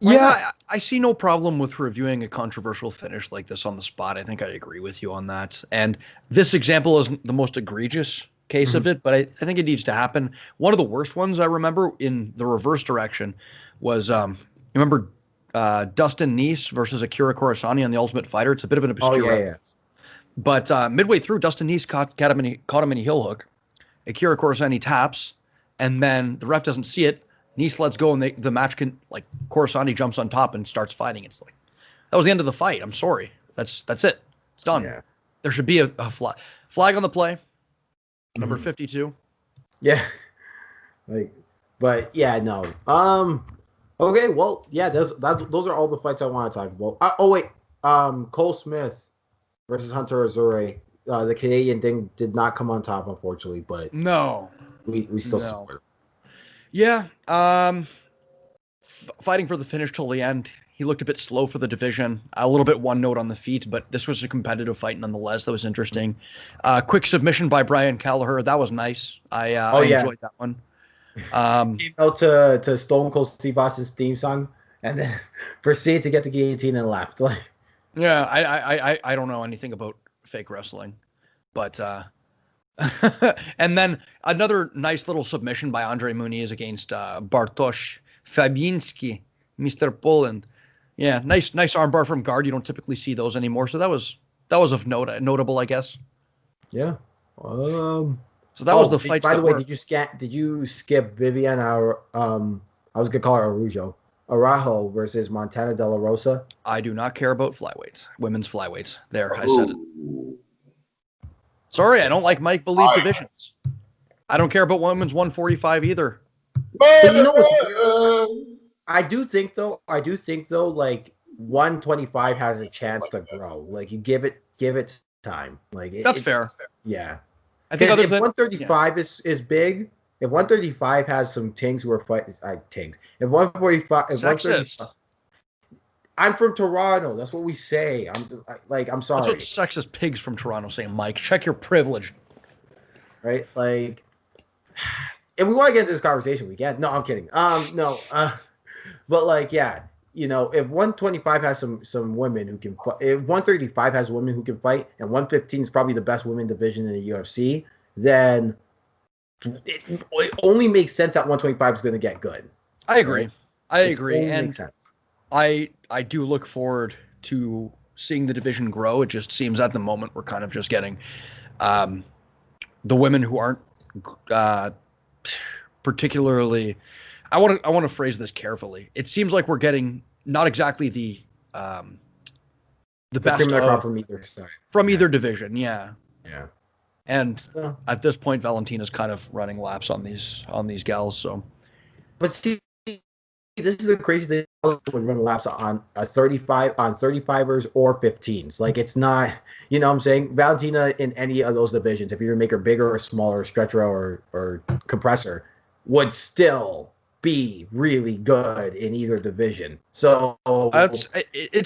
yeah, I see no problem with reviewing a controversial finish like this on the spot. I think I agree with you on that. And this example isn't the most egregious case of it, but I think it needs to happen. One of the worst ones I remember in the reverse direction was, remember Dustin Neese versus Akira Kurosani on The Ultimate Fighter? It's a bit of an obscure yeah. But midway through, Dustin Neese caught him in a heel hook. Akira Kurosani taps, and then the ref doesn't see it. Neese lets go, and the match can Kurosani jumps on top and starts fighting. It's like that was the end of the fight. I'm sorry. That's it. It's done. Yeah. There should be a flag on the play. Number 52. Yeah. But yeah, no. Okay, well, yeah, those are all the fights I want to talk about. Cole Smith versus Hunter Azure. The Canadian thing did not come on top, unfortunately, but no, we still support him. Yeah, fighting for the finish till the end. He looked a bit slow for the division, a little bit one note on the feet, but this was a competitive fight nonetheless. That was interesting. Quick submission by Brian Kelleher. That was nice. I enjoyed that one. Came out to Stone Cold Steve Austin's theme song and then proceeded to get the guillotine and left. Yeah, I don't know anything about fake wrestling, but and then another nice little submission by Andre Muniz against Bartosz Fabiński, Mr. Poland. Yeah, nice armbar from guard. You don't typically see those anymore, so that was of notable, I guess. Yeah. So that was the fight. By the way, did you skip Vivian or I was gonna call her Araujo versus Montana De La Rosa? I do not care about flyweights, women's flyweights. There, I said it. Sorry, I don't like Mike Believe divisions. I don't care about women's 145 either. But you know what's weird? I do think though, like 125 has a chance to grow. Like you give it time. Like That's fair. Yeah. I think Because other if than 135 is big, if 135 has some tings who are fighting, tings. If 145, if 135, I'm from Toronto. That's what we say. I'm sorry. That's what sexist pigs from Toronto say, Mike. Check your privilege. Right? Like, if we want to get into this conversation, we can. No, I'm kidding. No. But like, yeah, you know, if 125 has some women who can fight, if 135 has women who can fight, and 115 is probably the best women division in the UFC, then it only makes sense that 125 is going to get good. I agree. Right? I agree, and makes sense. I do look forward to seeing the division grow. It just seems at the moment we're kind of just getting the women who aren't particularly. I want to phrase this carefully. It seems like we're getting not exactly the best from either side, from either division. Yeah. Yeah. And at this point, Valentina's kind of running laps on these gals. So, but see, this is the crazy thing when running laps on a 35ers or 15s. Like it's not, you know what I'm saying? Valentina in any of those divisions, if you make her bigger or smaller, stretcher or compressor, would still be really good in either division. So it's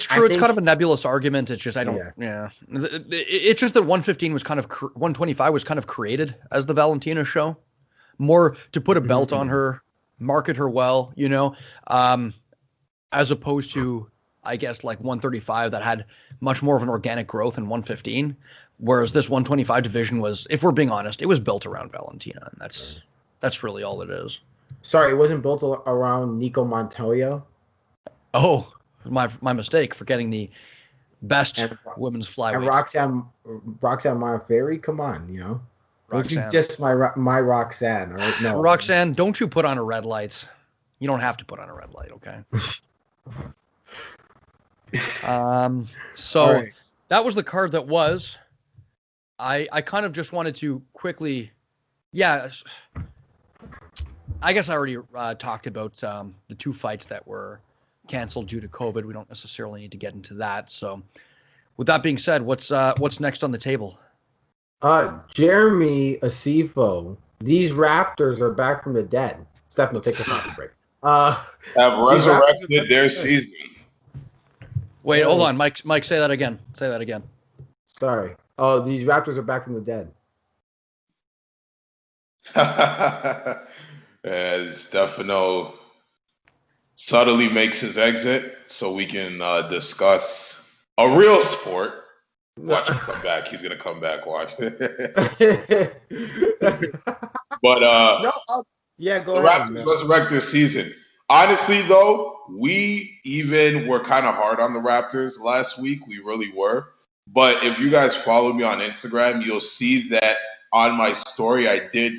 true. It's kind of a nebulous argument. It's just it's just that 115 was kind of 125 was kind of created as the Valentina show, more to put a belt on her, market her well, you know, as opposed to I guess like 135 that had much more of an organic growth in 115, whereas this 125 division was, if we're being honest, it was built around Valentina, and that's really all it is. Sorry, it wasn't built around Nico Montoya. Oh, my mistake. Forgetting the best women's flyweight. And Roxanne Modafferi. Come on, you know. Roxanne. Don't you diss my Roxanne? All right? No, Roxanne, don't you put on a red light. You don't have to put on a red light, okay? So that was the card that was. I kind of just wanted to quickly, I guess I already talked about the two fights that were canceled due to COVID. We don't necessarily need to get into that. So, with that being said, what's next on the table? Jeremy Asiffo. These Raptors are back from the dead. Stefano, take a coffee break. Have resurrected their season. Wait, hold on, Mike. Mike, say that again. Say that again. Sorry. Oh, these Raptors are back from the dead. As Stefano subtly makes his exit so we can discuss a real sport. Watch him come back. He's going to come back. Watch. But go ahead. Raptors resurrect this season. Honestly, though, we even were kind of hard on the Raptors last week. We really were. But if you guys follow me on Instagram, you'll see that on my story, I did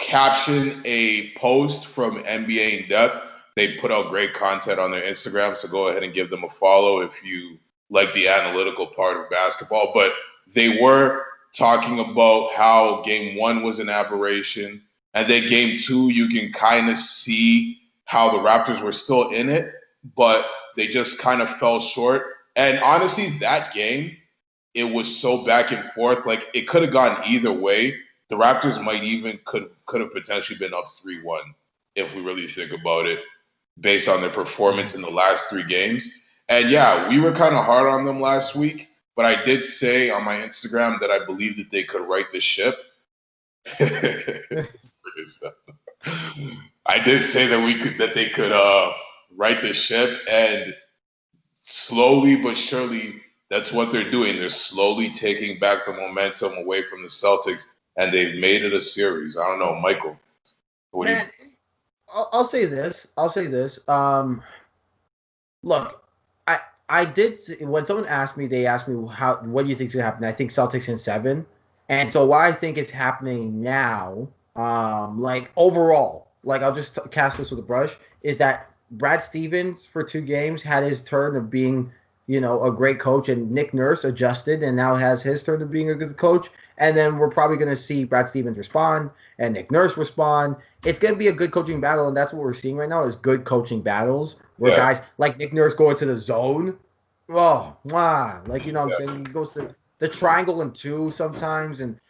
caption a post from NBA In Depth. They put out great content on their Instagram, so go ahead and give them a follow if you like the analytical part of basketball. But they were talking about how game 1 was an aberration, and then game 2, you can kind of see how the Raptors were still in it, but they just kind of fell short. And honestly, that game, it was so back and forth. Like, it could have gone either way. The Raptors might even could have potentially been up 3-1 if we really think about it, based on their performance in the last 3 games. And yeah, we were kind of hard on them last week, but I did say on my Instagram that I believe that they could right the ship. I did say that they could right the ship, and slowly but surely, that's what they're doing. They're slowly taking back the momentum away from the Celtics, and they've made it a series. I don't know, Michael. What do you think? I'll say this. Look, I did, when someone asked me, they asked me what do you think is going to happen? I think Celtics in 7. And so what I think is happening now, like overall, like I'll just cast this with a brush, is that Brad Stevens for 2 games had his turn of being a great coach, and Nick Nurse adjusted and now has his turn to being a good coach. And then we're probably going to see Brad Stevens respond and Nick Nurse respond. It's going to be a good coaching battle, and that's what we're seeing right now is good coaching battles where guys like Nick Nurse go into the zone. Oh, wow. Like, what I'm saying? He goes to the triangle and two sometimes, and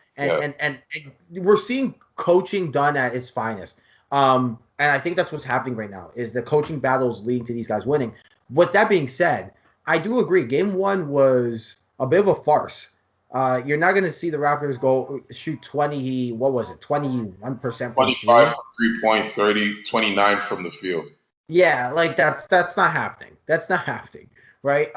we're seeing coaching done at its finest. And I think that's what's happening right now is the coaching battles leading to these guys winning. With that being said, I do agree. Game 1 was a bit of a farce. You're not going to see the Raptors shoot 20, what was it, 21% from 25 from 3 points, 30, 29 from the field. Yeah, like that's not happening. That's not happening, right?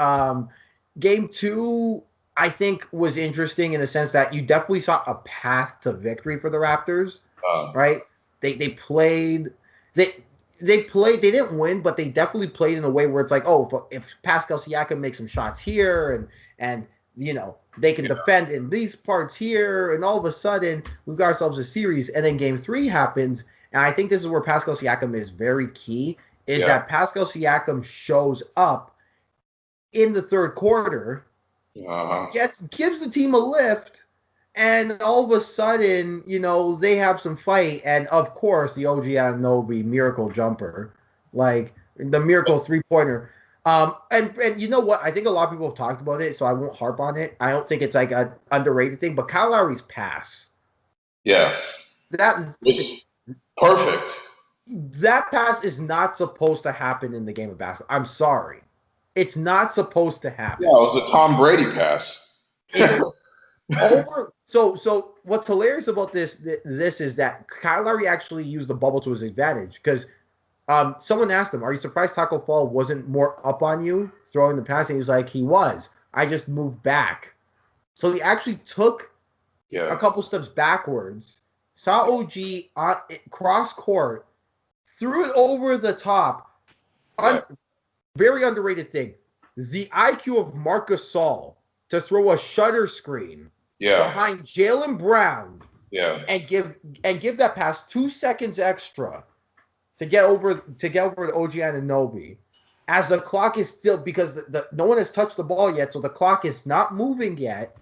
Game 2, I think, was interesting in the sense that you definitely saw a path to victory for the Raptors, right? They played they played. They didn't win, but they definitely played in a way where it's like, oh, if Pascal Siakam makes some shots here, and they can defend in these parts here, and all of a sudden we've got ourselves a series. And then Game 3 happens, and I think this is where Pascal Siakam is very key. Is that Pascal Siakam shows up in the third quarter, gives the team a lift. And all of a sudden, they have some fight. And, of course, the OG Anunoby miracle jumper, like the miracle three-pointer. And you know what? I think a lot of people have talked about it, so I won't harp on it. I don't think it's like an underrated thing. But Kyle Lowry's pass. Yeah. That was perfect. That pass is not supposed to happen in the game of basketball. I'm sorry. It's not supposed to happen. Yeah, it was a Tom Brady pass. So what's hilarious about this is that Kyle Lowry actually used the bubble to his advantage because someone asked him, "Are you surprised Taco Fall wasn't more up on you throwing the pass?" And he was like, "He was. I just moved back." So he actually took a couple steps backwards, saw OG cross court, threw it over the top. Very underrated thing. The IQ of Marc Gasol to throw a shutter screen behind Jaylen Brown and give that pass 2 seconds extra to get over to OG Anunoby as the clock is still, because no one has touched the ball yet, so the clock is not moving yet,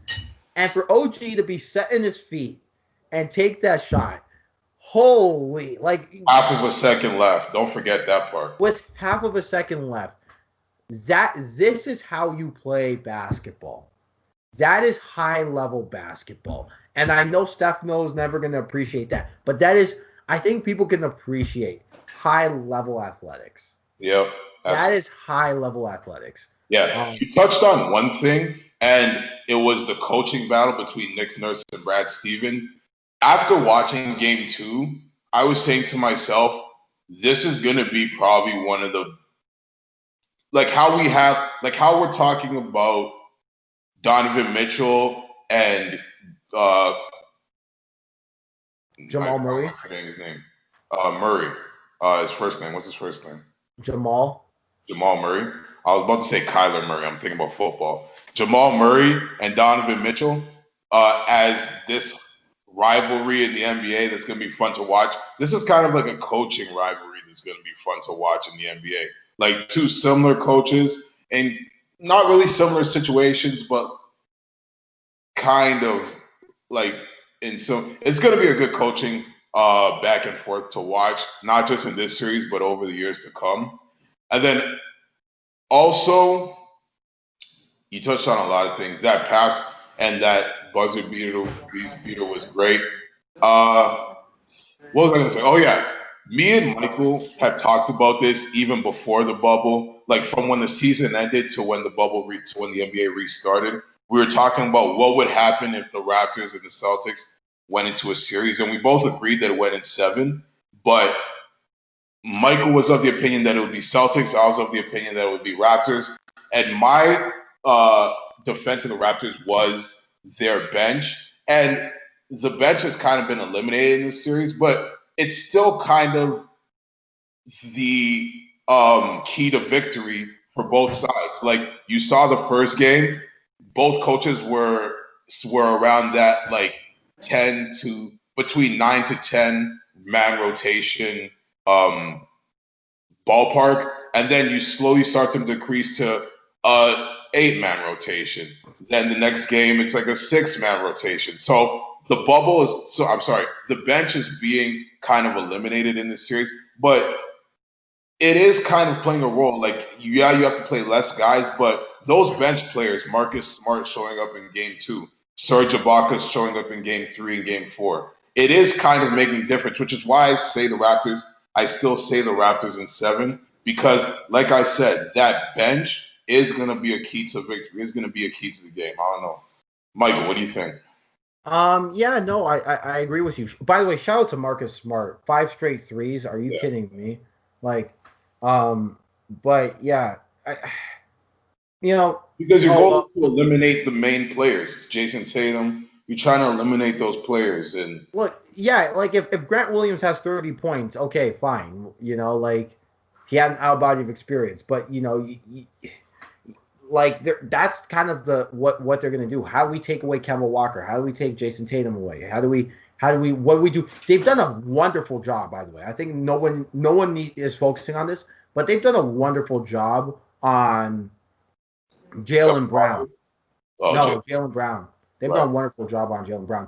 and for OG to be setting his feet and take that shot, holy, like half of a second left. Don't forget that part. With half of a second left, this is how you play basketball. That is high-level basketball. And I know Stefano is never going to appreciate that. But I think people can appreciate high-level athletics. Yep. That is high-level athletics. Yeah. You touched on one thing, and it was the coaching battle between Nick Nurse and Brad Stevens. After watching Game 2, I was saying to myself, this is going to be probably one of the, how we're talking about Donovan Mitchell and Jamal Murray. I'm forgetting his name. Murray. His first name. What's his first name? Jamal Murray. I was about to say Kyler Murray. I'm thinking about football. Jamal Murray and Donovan Mitchell as this rivalry in the NBA that's going to be fun to watch. This is kind of like a coaching rivalry that's going to be fun to watch in the NBA. Like two similar coaches and not really similar situations, but kind of like it's going to be a good coaching back and forth to watch, not just in this series, but over the years to come. And then also, you touched on a lot of things. That pass and that buzzer beater was great. What was I going to say? Oh, yeah. Me and Michael have talked about this even before the bubble, like from when the season ended to when the bubble to when the NBA restarted. We were talking about what would happen if the Raptors and the Celtics went into a series, and we both agreed that it went in 7. But Michael was of the opinion that it would be Celtics. I was of the opinion that it would be Raptors. And my defense of the Raptors was their bench. And the bench has kind of been eliminated in this series, but it's still kind of the key to victory for both sides. Like you saw the first game, both coaches were around that between 9 to 10 man rotation ballpark, and then you slowly start to decrease to 8-man rotation. Then the next game, it's like a 6-man rotation. So the bubble is, so I'm sorry, the bench is being kind of eliminated in this series, but it is kind of playing a role. Like, yeah, you have to play less guys, but those bench players, Marcus Smart showing up in game 2, Serge Ibaka showing up in game 3 and game 4. It is kind of making a difference, which is why I say the Raptors. I still say the Raptors in 7 because, like I said, that bench is going to be a key to victory. Is going to be a key to the game. I don't know, Michael. What do you think? Yeah, no, I agree with you. By the way, shout out to Marcus Smart. 5 straight threes. Are you kidding me? Like, but yeah, because your goal is to eliminate the main players, Jason Tatum. You're trying to eliminate those players, and look, yeah, like if Grant Williams has 30 points, okay, fine. Like he had an out body of experience, but like that's kind of what they're gonna do. How do we take away Kemba Walker? How do we take Jason Tatum away? What do we do? They've done a wonderful job, by the way. I think no one is focusing on this, but they've done a wonderful job on Jaylen Brown. Jaylen Brown. They've done a wonderful job on Jaylen Brown.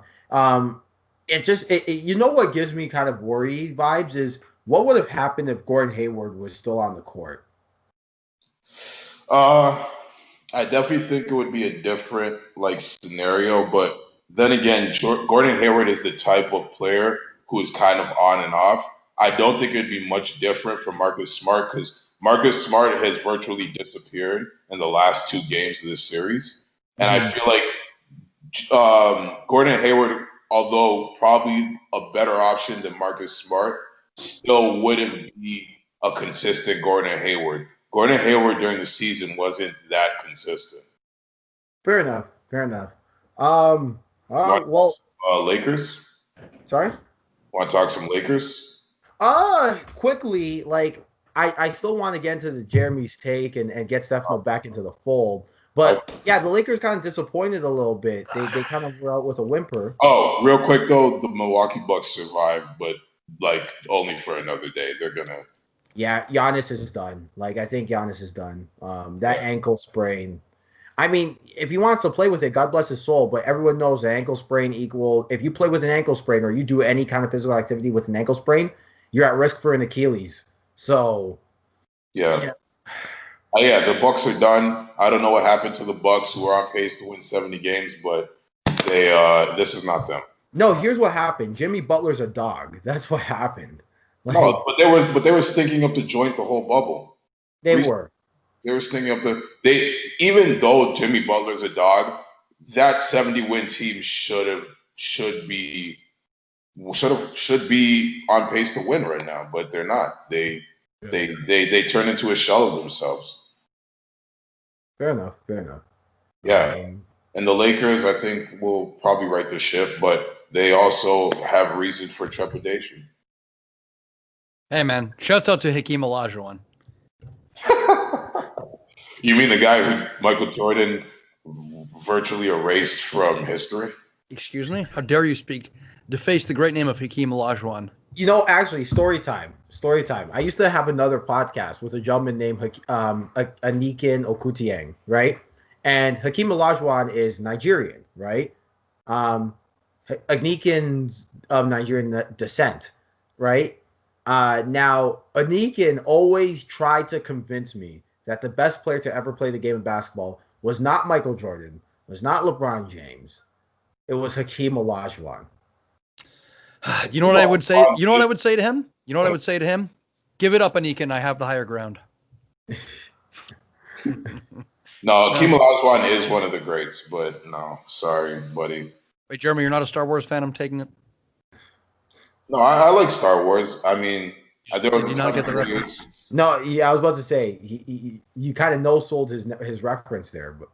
What gives me kind of worried vibes is what would have happened if Gordon Hayward was still on the court? I definitely think it would be a different scenario, but then again, Gordon Hayward is the type of player who is kind of on and off. I don't think it'd be much different for Marcus Smart because Marcus Smart has virtually disappeared in the last 2 games of this series. And I feel like Gordon Hayward, although probably a better option than Marcus Smart, still wouldn't be a consistent Gordon Hayward. Gordon Hayward during the season wasn't that consistent. Fair enough. Lakers? Sorry? Want to talk some Lakers? Quickly, like I still want to get into the Jeremy's take and get Stefano back into the fold. But yeah, the Lakers kind of disappointed a little bit. They kind of were out with a whimper. Oh, real quick though, the Milwaukee Bucks survived, but only for another day. They're gonna. Yeah, Giannis is done. I think Giannis is done. That ankle sprain. I mean, if he wants to play with it, God bless his soul. But everyone knows an ankle sprain if you play with an ankle sprain or you do any kind of physical activity with an ankle sprain, you're at risk for an Achilles. So. Yeah. The Bucks are done. I don't know what happened to the Bucks, who are on pace to win 70 games, but this is not them. No, here's what happened. Jimmy Butler's a dog. That's what happened. No, but they were stinking up the joint the whole bubble. They were stinking up even though Jimmy Butler's a dog, that 70-win team should be on pace to win right now, but they're not. They turn into a shell of themselves. Fair enough. Yeah. And the Lakers, I think, will probably right the ship, but they also have reason for trepidation. Hey, man. Shouts out to Hakeem Olajuwon. You mean the guy who Michael Jordan virtually erased from history? Excuse me? How dare you deface the great name of Hakeem Olajuwon? Actually, story time. I used to have another podcast with a gentleman named Anikin Okutieng, right? And Hakeem Olajuwon is Nigerian, right? Anikin's of Nigerian descent, right? Now, Anikin always tried to convince me that the best player to ever play the game of basketball was not Michael Jordan, was not LeBron James. It was Hakeem Olajuwon. You know what I would say? You know what I would say to him? Give it up, Anikin. I have the higher ground. No, Hakeem Olajuwon is one of the greats, but no, sorry, buddy. Wait, Jeremy, you're not a Star Wars fan? I'm taking it. No, I like Star Wars. I mean, did you not get the reference? No, yeah, I was about to say you kind of no-sold his reference there, but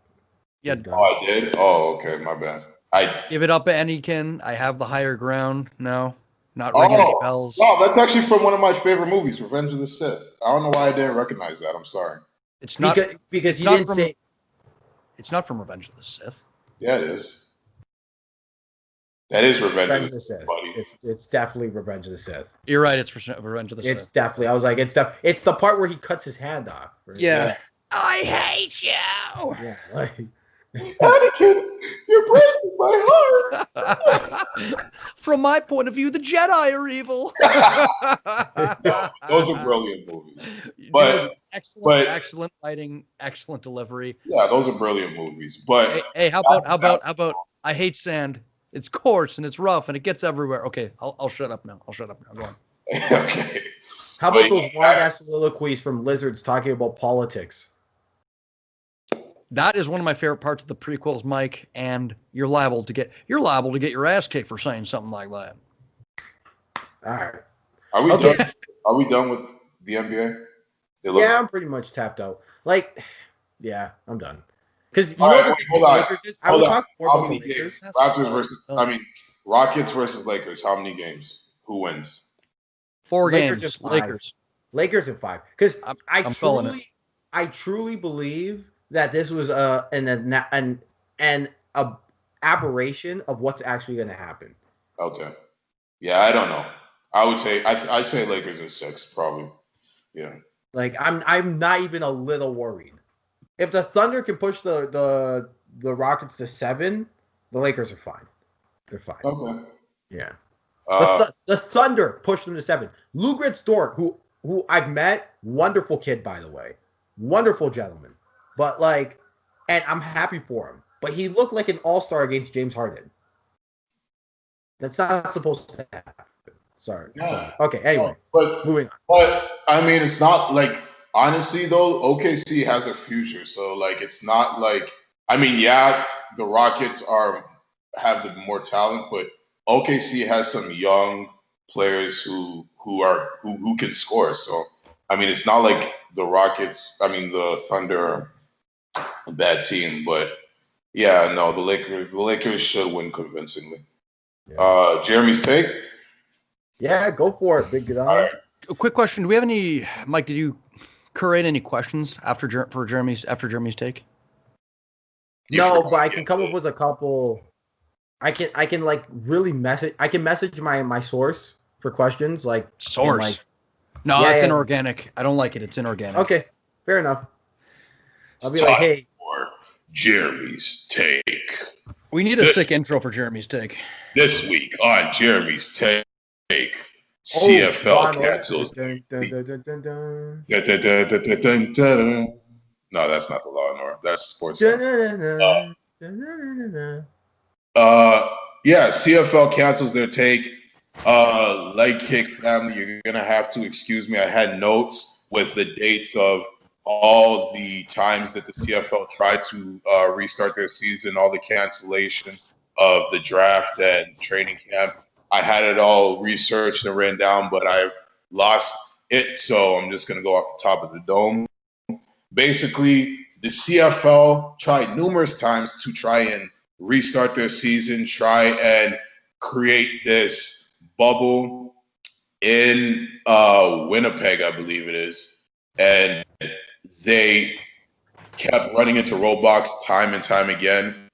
yeah. Oh, I did. Oh, okay, my bad. I give it up, Anikin. I have the higher ground. No, not ringing any bells. No, that's actually from one of my favorite movies, Revenge of the Sith. I don't know why I didn't recognize that. I'm sorry. It's not because you didn't say. It's not from Revenge of the Sith. Yeah, it is. That is Revenge of the Sith, buddy. It's definitely Revenge of the Sith. You're right. It's Revenge of the Sith. It's definitely. I was like, it's the part where he cuts his hand off. Right? Yeah. I hate you. Yeah, like Anakin, you're breaking my heart. From my point of view, the Jedi are evil. No, those are brilliant movies. Dude, excellent, but excellent writing, excellent delivery. yeah, those are brilliant movies. But Hey, how about I hate sand. It's coarse and it's rough and it gets everywhere. Okay, I'll shut up now. Go on. okay. how But about those long ass soliloquies from lizards talking about politics? That is one of my favorite parts of the prequels, Mike. And you're liable to get your ass kicked for saying something like that. All right. Are we Okay. done? Are we done with the NBA? Yeah, I'm pretty much tapped out. Like, yeah, I'm done. Because you All know right, the wait, thing hold with the on. Lakers is, I Hold would on. talk more How about the many Lakers. games? Raptors versus, Rockets versus Lakers. How many games? Who wins? 4 Lakers games. in 5. Lakers. Lakers in 5. Because I'm calling it. I truly believe that this was an aberration of what's actually going to happen. Okay. Yeah, I don't know. I would say I say Lakers in 6 probably. Yeah. Like I'm not even a little worried. If the Thunder can push the Rockets to 7, the Lakers are fine. They're fine. Okay. Yeah. Uh, The Thunder pushed them to 7. Lou Dort, who I've met, wonderful kid by the way, wonderful gentleman. But like, and I'm happy for him. But he looked like an all-star against James Harden. That's not supposed to happen. Sorry. Yeah. Sorry. Okay. Anyway, moving on. But I mean, it's not like honestly though. OKC has a future, so like it's not like I mean, yeah, the Rockets have the more talent, but OKC has some young players who can score. So I mean, it's not like the Rockets. I mean, the Thunder are a bad team, but yeah, no, the Lakers should win convincingly. Yeah. Jeremy's take. Yeah, go for it, big guy. All right. A quick question: do we have any, Mike? Did you create any questions after Jeremy's take? No, but I can come up with a couple. I can like really message. I can message my source for questions. Like Source. Like, no, it's inorganic. I don't like it. It's inorganic. Okay, fair enough. I'll be like, hey, for Jeremy's take. We need a sick intro for Jeremy's take. This week on Jeremy's take, CFL cancels. No, that's not the Law and Order. That's sports. Yeah, CFL cancels their take. Leg kick family, you're gonna have to excuse me. I had notes with the dates of all the times that the CFL tried to restart their season, all the cancellation of the draft and training camp. I had it all researched and written down, but I've lost it, so I'm just gonna go off the top of the dome. Basically, the CFL tried numerous times to try and restart their season, try and create this bubble in Winnipeg, I believe it is. And they kept running into roadblocks time and time again.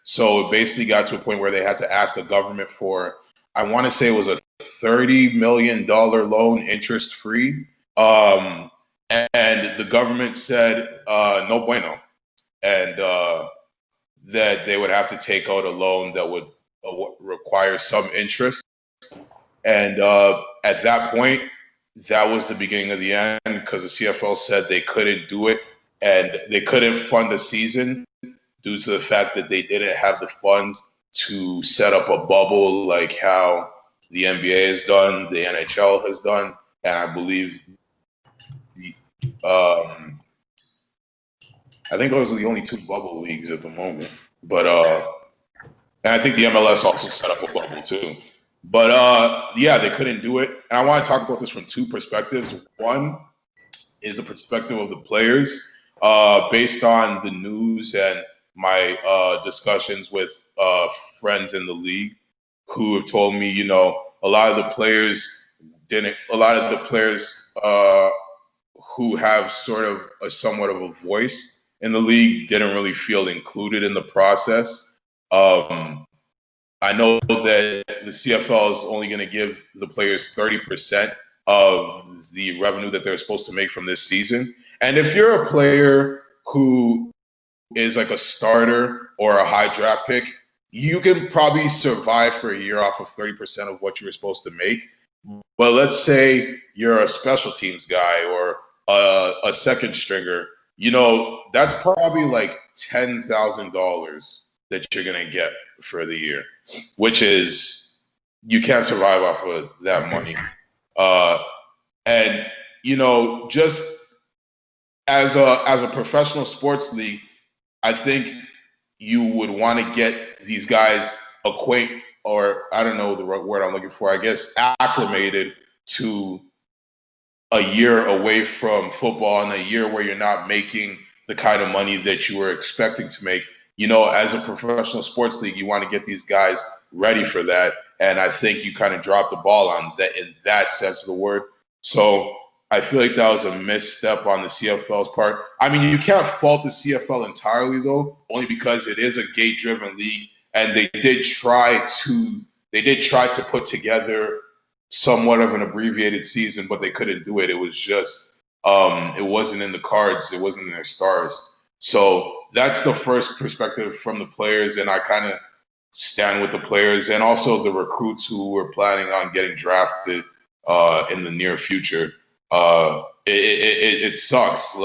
So it basically got to a point where they had to ask the government for, I want to say it was a $30 million loan interest free. And the government said, no bueno. And that they would have to take out a loan that would require some interest. And at that point, that was the beginning of the end because the CFL said they couldn't do it and they couldn't fund the season due to the fact that they didn't have the funds to set up a bubble like how the NBA has done, the NHL has done, and I believe I think those are the only 2 bubble leagues at the moment. But and I think the MLS also set up a bubble too. But yeah, they couldn't do it. And I want to talk about this from 2 perspectives. One is the perspective of the players, based on the news and my discussions with friends in the league who have told me, you know, a lot of the players who have sort of somewhat of a voice in the league didn't really feel included in the process. I know that the CFL is only going to give the players 30% of the revenue that they're supposed to make from this season. And if you're a player who is like a starter or a high draft pick, you can probably survive for a year off of 30% of what you were supposed to make. But let's say you're a special teams guy or a second stringer, that's probably like $10,000 that you're going to get for the year, which is, you can't survive off of that money. And, just as a professional sports league, I think you would want to get these guys or I don't know the right word I'm looking for, I guess, acclimated to a year away from football and a year where you're not making the kind of money that you were expecting to make. As a professional sports league, you want to get these guys ready for that. And I think you kind of dropped the ball on that in that sense of the word. So I feel like that was a misstep on the CFL's part. I mean, you can't fault the CFL entirely, though, only because it is a gate-driven league, and they did try to put together somewhat of an abbreviated season, but they couldn't do it. It was just it wasn't in the cards. It wasn't in their stars. So that's the first perspective from the players, and I kind of stand with the players and also the recruits who were planning on getting drafted in the near future. It sucks,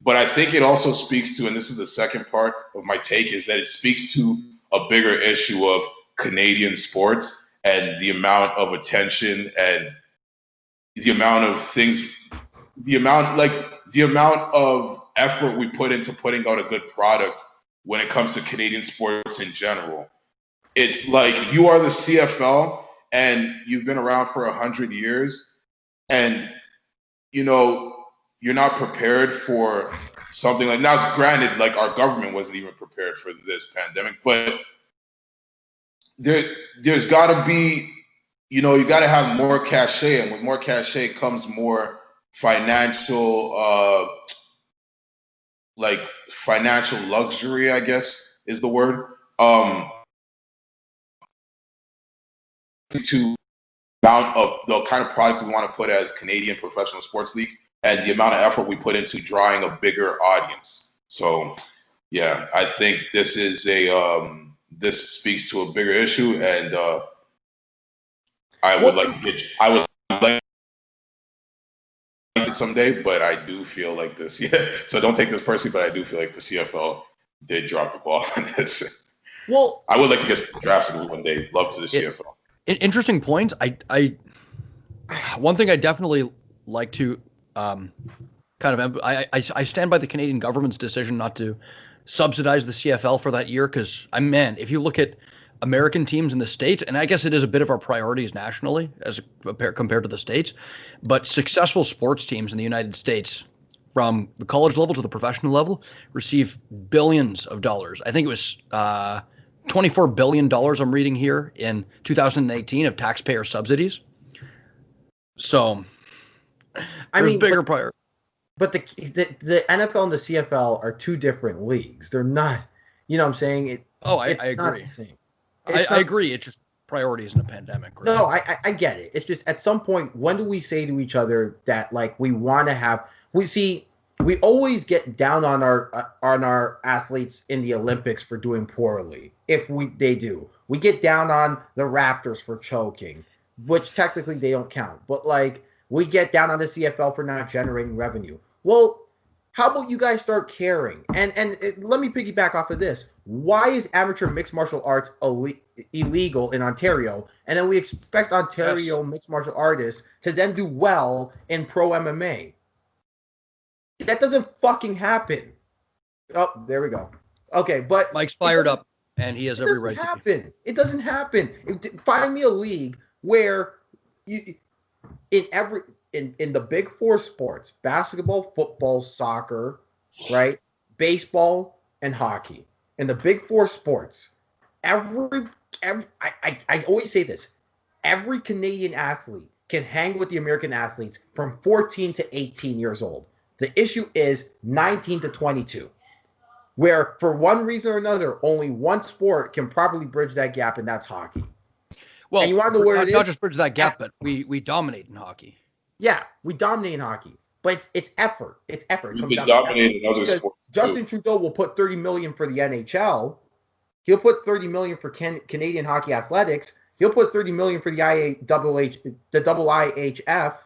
but I think it also speaks to, and this is the second part of my take, is that it speaks to a bigger issue of Canadian sports and the amount of attention and the amount of things, the amount of effort we put into putting out a good product when it comes to Canadian sports in general. It's like you are the CFL and you've been around for 100 years, and you're not prepared for something like, now granted, like our government wasn't even prepared for this pandemic, but there's got to be, you got to have more cachet, and with more cachet comes more financial financial luxury, I guess is the word, to amount of the kind of product we want to put as Canadian professional sports leagues and the amount of effort we put into drawing a bigger audience. So yeah, I think this is this speaks to a bigger issue, and I would like it someday, but I do feel like this. Yeah. So don't take this personally, but I do feel like the CFL did drop the ball on this. Well, I would like to get drafted one day. Love to the CFL. Interesting point. One thing I definitely like to I stand by the Canadian government's decision not to subsidize the CFL for that year, because if you look at American teams in the States, and I guess it is a bit of our priorities nationally as compared to the States, but successful sports teams in the United States, from the college level to the professional level, receive billions of dollars. I think it was $24 billion I'm reading here in 2018 of taxpayer subsidies. So there's bigger priority. But the NFL and the CFL are two different leagues. They're not, what I'm saying? I agree. Not the same. I agree. It's just priorities in a pandemic. Right? No, I get it. It's just at some point, when do we say to each other that we want to have? We always get down on our athletes in the Olympics for doing poorly. They do, we get down on the Raptors for choking, which technically they don't count. But we get down on the CFL for not generating revenue. Well, how about you guys start caring? And let me piggyback off of this. Why is amateur mixed martial arts illegal in Ontario? And then we expect Ontario mixed martial artists to then do well in pro MMA. That doesn't fucking happen. Oh, there we go. Okay, but Mike's fired up, and he has every right to happen. It doesn't happen. Find me a league where in the big four sports, basketball, football, soccer, right? Baseball and hockey. In the big four sports, I always say this, every Canadian athlete can hang with the American athletes from 14 to 18 years old. The issue is 19 to 22, where for one reason or another, only one sport can probably bridge that gap, and that's hockey. Well, and you want to know where it is? Not just bridge that gap, but we dominate in hockey. Yeah, we dominate in hockey. But it's effort. It's effort. It We've comes been down to effort. dominating other Because sports Justin too. Trudeau will put $30 million for the NHL. He'll put $30 million for Canadian Hockey Athletics. He'll put $30 million for the IHF,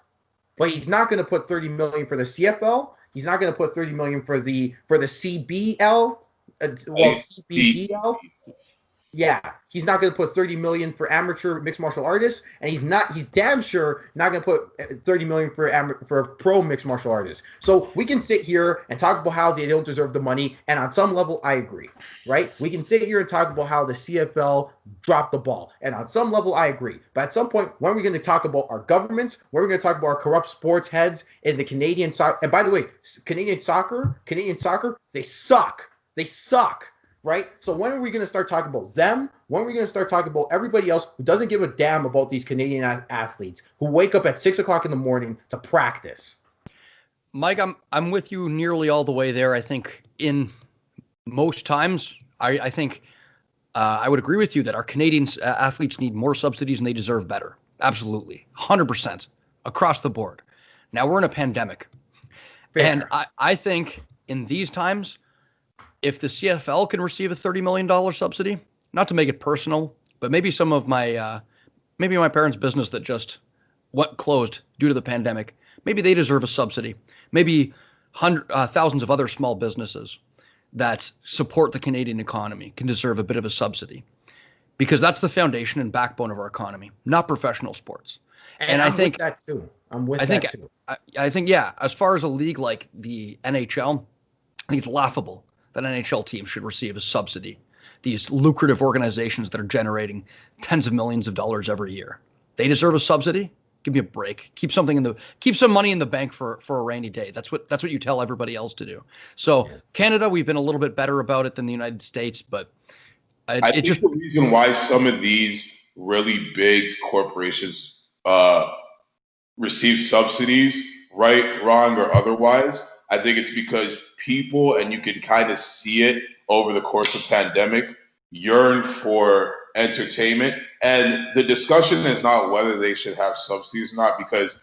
but he's not going to put $30 million for the CFL. He's not going to put $30 million for the CBL. CBDL. Yeah, he's not going to put $30 million for amateur mixed martial artists, and he's damn sure not going to put $30 million for pro mixed martial artists. So we can sit here and talk about how they don't deserve the money, and on some level, I agree, right? We can sit here and talk about how the CFL dropped the ball, and on some level, I agree. But at some point, when are we going to talk about our governments? When are we going to talk about our corrupt sports heads in the Canadian soccer? And by the way, Canadian soccer, they suck. They suck. Right? So when are we going to start talking about them? When are we going to start talking about everybody else who doesn't give a damn about these Canadian athletes who wake up at 6 o'clock in the morning to practice? Mike, I'm with you nearly all the way there. I think in most times, I think I would agree with you that our Canadian athletes need more subsidies and they deserve better. Absolutely. 100% across the board. Now we're in a pandemic. Fair. And I think in these times, if the CFL can receive a $30 million subsidy, not to make it personal, but maybe some of my parents' business that just went closed due to the pandemic, maybe they deserve a subsidy. Maybe thousands of other small businesses that support the Canadian economy can deserve a bit of a subsidy, because that's the foundation and backbone of our economy, not professional sports. And I think that too. I think, yeah, as far as a league like the NHL, I think it's laughable that NHL teams should receive a subsidy. These lucrative organizations that are generating tens of millions of dollars every year, they deserve a subsidy. Give me a break. Keep some money in the bank for a rainy day. That's what you tell everybody else to do. So yeah. Canada, we've been a little bit better about it than the United States, but I think the reason why some of these really big corporations receive subsidies, right, wrong, or otherwise, I think it's because people, and you can kind of see it over the course of pandemic, yearn for entertainment. And the discussion is not whether they should have subsidies or not, because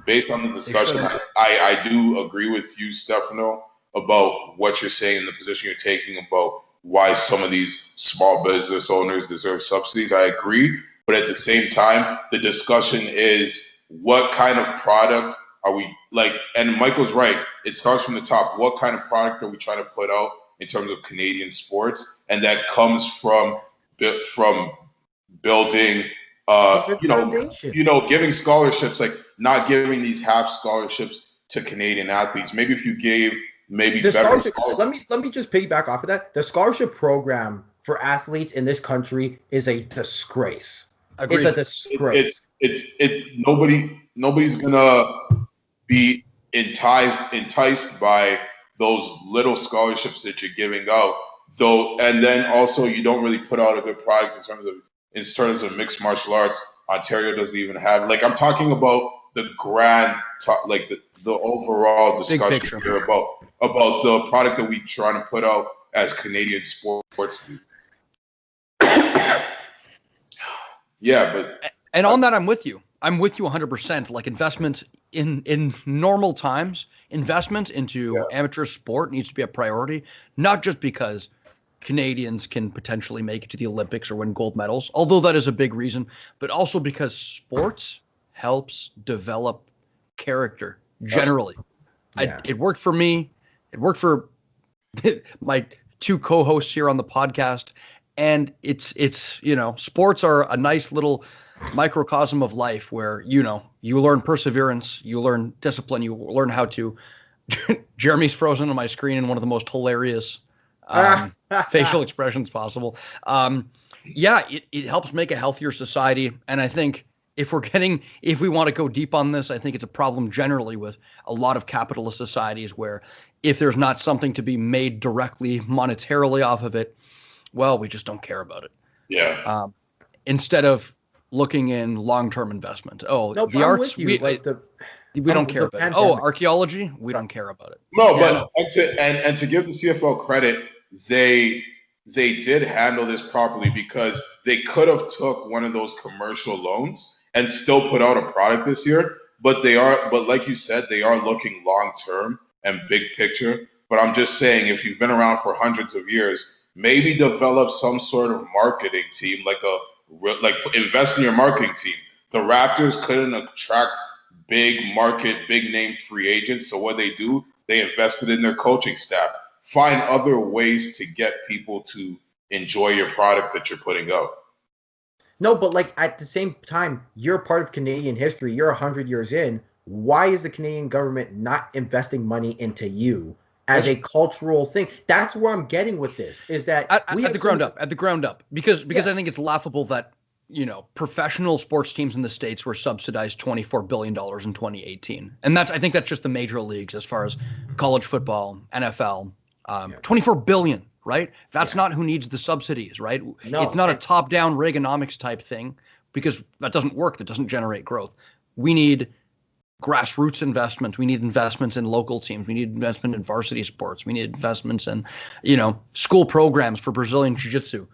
based on the discussion, I do agree with you, Stefano, about what you're saying and the position you're taking about why some of these small business owners deserve subsidies. I agree. But at the same time, the discussion is what kind of product are we like? And Michael's right. It starts from the top. What kind of product are we trying to put out in terms of Canadian sports? And that comes from building, giving scholarships, like not giving these half scholarships to Canadian athletes. Maybe if you gave better scholarships. Let me just piggyback off of that. The scholarship program for athletes in this country is a disgrace. Agreed. It's a disgrace. Nobody's gonna be enticed by those little scholarships that you're giving out, though. And then also, you don't really put out a good product in terms of mixed martial arts. Ontario doesn't even have, like, I'm talking about the grand, like the overall discussion here about the product that we trying to put out as Canadian sports. Yeah, but on that, I'm with you. I'm with you 100%. Like, investment in normal times, investment into amateur sport needs to be a priority, not just because Canadians can potentially make it to the Olympics or win gold medals, although that is a big reason, but also because sports helps develop character generally. Yeah. It worked for me. It worked for my two co-hosts here on the podcast. And it's sports are a nice little microcosm of life where, you learn perseverance, you learn discipline, you learn how to. Jeremy's frozen on my screen in one of the most hilarious facial expressions possible. It helps make a healthier society. And I think if we want to go deep on this, I think it's a problem generally with a lot of capitalist societies where if there's not something to be made directly monetarily off of it, well, we just don't care about it. Yeah. Instead of looking in long-term investment. The arts, we don't care about it. Archaeology, we don't care about it. No, but and to give the CFL credit, they did handle this properly, because they could have took one of those commercial loans and still put out a product this year. but like you said, they are looking long term and big picture. But I'm just saying, if you've been around for hundreds of years, maybe develop some sort of marketing team, like invest in your marketing team. The Raptors couldn't attract big market, big name free agents. So what they do, they invested in their coaching staff. Find other ways to get people to enjoy your product that you're putting out. No, but like at the same time, you're part of Canadian history. You're 100 years in. Why is the Canadian government not investing money into you as a cultural thing? That's where I'm getting with this. Is that at the ground up, because I think it's laughable that professional sports teams in the States were subsidized $24 billion in 2018, and I think that's just the major leagues as far as college football, NFL, 24 billion. Right? That's not who needs the subsidies, right? No, it's not a top-down Reaganomics type thing, because that doesn't work. That doesn't generate growth. We need grassroots investments. We need investments in local teams. We need investment in varsity sports. We need investments in, school programs for Brazilian Jiu-Jitsu.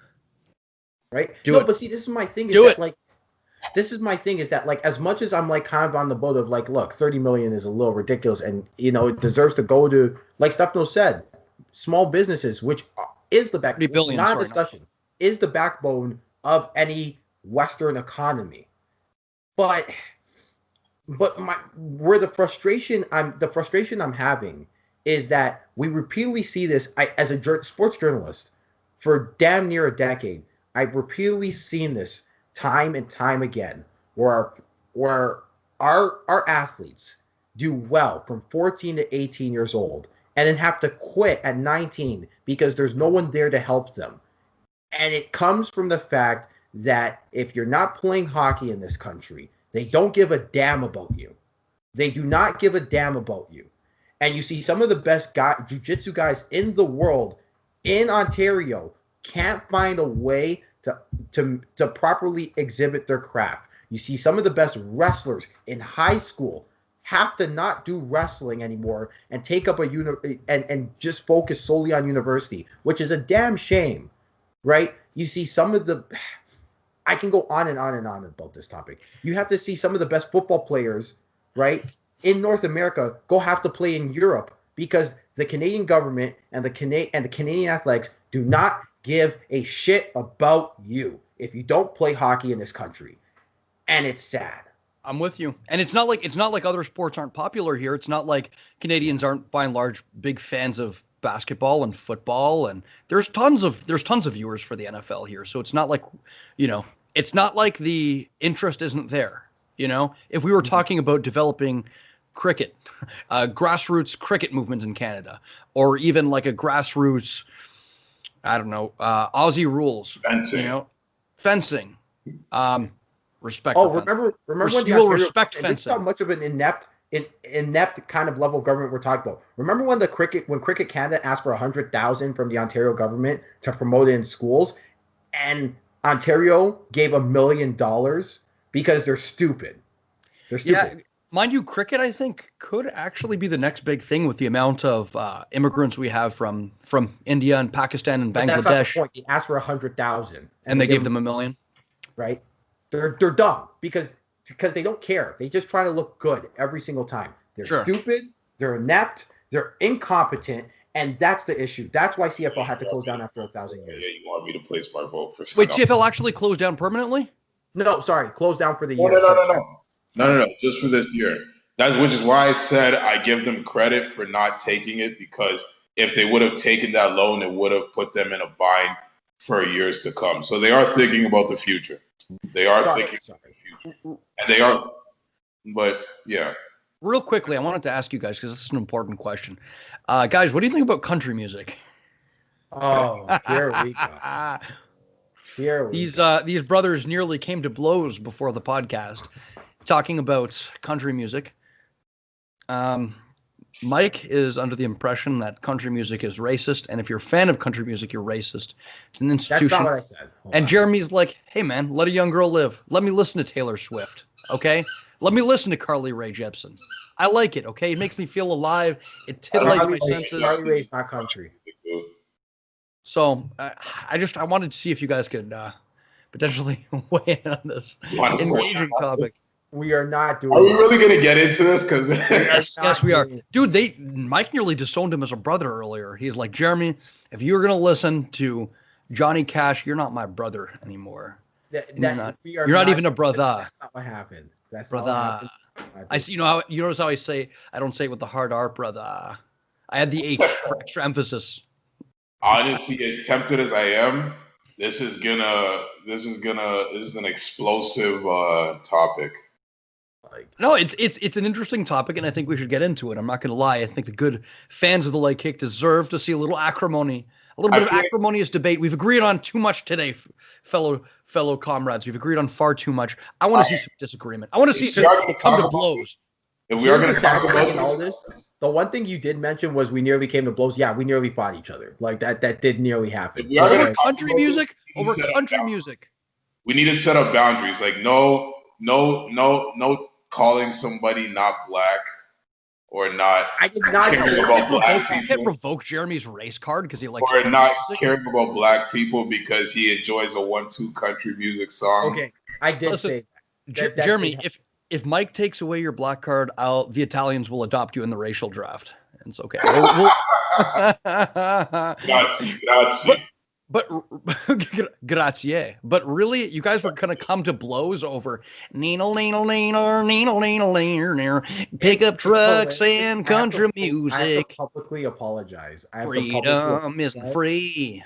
Right? But see, this is my thing. This is my thing is that, like, as much as I'm like kind of on the boat of like, look, 30 million is a little ridiculous, and it deserves to go to, like Stefano said, small businesses, which is the backbone, not a discussion, is the backbone of any Western economy. But the frustration I'm having is that we repeatedly see this. As a sports journalist for damn near a decade, I've repeatedly seen this time and time again, where our athletes do well from 14 to 18 years old, and then have to quit at 19 because there's no one there to help them. And it comes from the fact that if you're not playing hockey in this country, they don't give a damn about you. They do not give a damn about you. And you see some of the best jiu-jitsu guys in the world in Ontario can't find a way to properly exhibit their craft. You see some of the best wrestlers in high school have to not do wrestling anymore and take up and just focus solely on university, which is a damn shame, right? You see some of the, I can go on and on and on about this topic. You have to see some of the best football players, right, in North America have to play in Europe because the Canadian government and the Canadian athletics do not give a shit about you if you don't play hockey in this country, and it's sad. I'm with you. And it's not like other sports aren't popular here. It's not like Canadians aren't by and large big fans of basketball and football, and there's tons of viewers for the NFL here. So it's not like, it's not like the interest isn't there. If we were talking about developing cricket, grassroots cricket movement in Canada, or even like a grassroots, I don't know, Aussie rules, fencing, respect. Oh, remember when the Ontario, respect fencing. This is how much of an inept kind of level of government we're talking about. Remember when Cricket Canada asked for $100,000 from the Ontario government to promote it in schools, and Ontario gave $1 million because they're stupid. They're stupid. Yeah, mind you, cricket I think could actually be the next big thing with the amount of immigrants we have from India and Pakistan and Bangladesh. That's not the point. They asked for $100,000, and they gave them $1 million. Right. They're dumb because they don't care. They just try to look good every single time. They're stupid, they're inept, they're incompetent, and that's the issue. That's why CFL had to close down after 1,000 years. Yeah, you want me to place my vote for Wait, CFL actually closed down permanently? No, sorry, closed down for the year. No, just for this year. Which is why I said I give them credit for not taking it, because if they would have taken that loan, it would have put them in a bind for years to come. So they are thinking about the future. They are thinking about the future. And they are, but yeah. Real quickly, I wanted to ask you guys, because this is an important question. Guys, what do you think about country music? Oh, here we go. These brothers nearly came to blows before the podcast, talking about country music. Mike is under the impression that country music is racist, and if you're a fan of country music, you're racist. It's an institution. That's not what I said. And Jeremy's like, hey man, let a young girl live. Let me listen to Taylor Swift, okay? Let me listen to Carly Rae Jepsen. I like it, okay? It makes me feel alive. It titillates my senses. Carly Rae's not country. So I wanted to see if you guys could potentially weigh in on this engaging topic. We are not doing. Are we really gonna get into this? Because yes, we are. Dude, Mike nearly disowned him as a brother earlier. He's like, Jeremy, if you were gonna listen to Johnny Cash, you're not my brother anymore. You're not even a brother. That's not what happened. That's brother. Not what happened. I see. You notice how I say I don't say it with the hard R, brother. I had the H for extra emphasis. Honestly, as tempted as I am, this is an explosive topic. No, it's an interesting topic, and I think we should get into it. I'm not going to lie. I think the good fans of the leg kick deserve to see a little acrimony, a little bit of acrimonious debate. We've agreed on too much today, fellow comrades. We've agreed on far too much. I want to see some disagreement. I want to see some come to blows. If we are going to talk about all this, the one thing you did mention was we nearly came to blows. Yeah, we nearly fought each other. Like that did nearly happen. Over country music. We need to set up boundaries. Like no calling somebody not black or not. I did not caring about black people. You can't revoke Jeremy's race card because he likes. Or not caring about black people because he enjoys a 1-2 country music song. Okay, I did say that. Jeremy, if Mike takes away your black card, the Italians will adopt you in the racial draft. It's okay. Grazie. But grazie. But really, you guys were gonna come to blows over pickup trucks and country music. I have to publicly apologize. Freedom isn't free.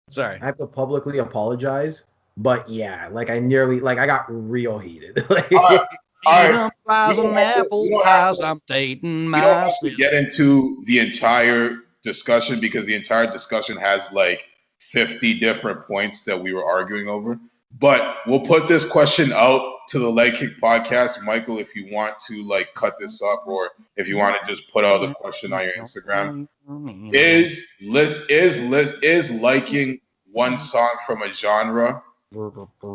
Sorry. I have to publicly apologize. But yeah, I got real heated. I'm dating myself. We don't have to get into the entire discussion because the entire discussion has like 50 different points that we were arguing over. But we'll put this question out to the Leg Kick podcast. Michael, if you want to like cut this up or if you want to just put out the question on your Instagram, is liking one song from a genre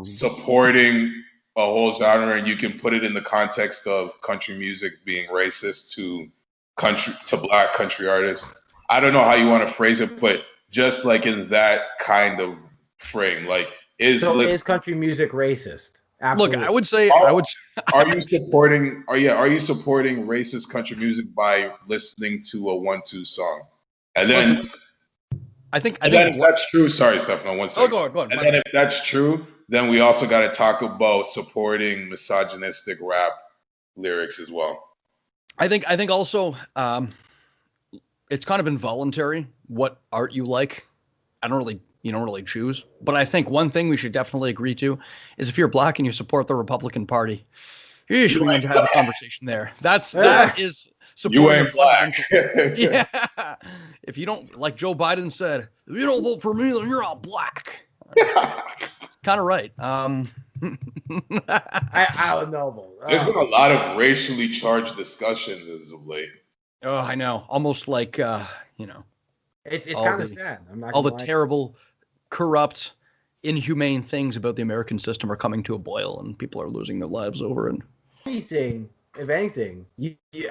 supporting a whole genre, and you can put it in the context of country music being racist to black country artists. I don't know how you want to phrase it, but just like in that kind of frame, like is country music racist? Absolutely. Look, I would say are you supporting racist country music by listening to a 1-2 song? And then I think if that's true. Sorry, Stefano. 1 second. Go on. And then if that's true, then we also got to talk about supporting misogynistic rap lyrics as well. I think also it's kind of involuntary what art you like. You don't really choose. But I think one thing we should definitely agree to is if you're black and you support the Republican Party, you should want to have a conversation there. That is supporting. You ain't black. Yeah. If you don't, like Joe Biden said, if you don't vote for me, then you're all black. Kind of right. I don't know. There's been a lot of racially charged discussions as of late. Oh, I know. Almost like it's kind of sad. I'm not all the lie. terrible, corrupt, inhumane things about the American system are coming to a boil, and people are losing their lives over it. If anything,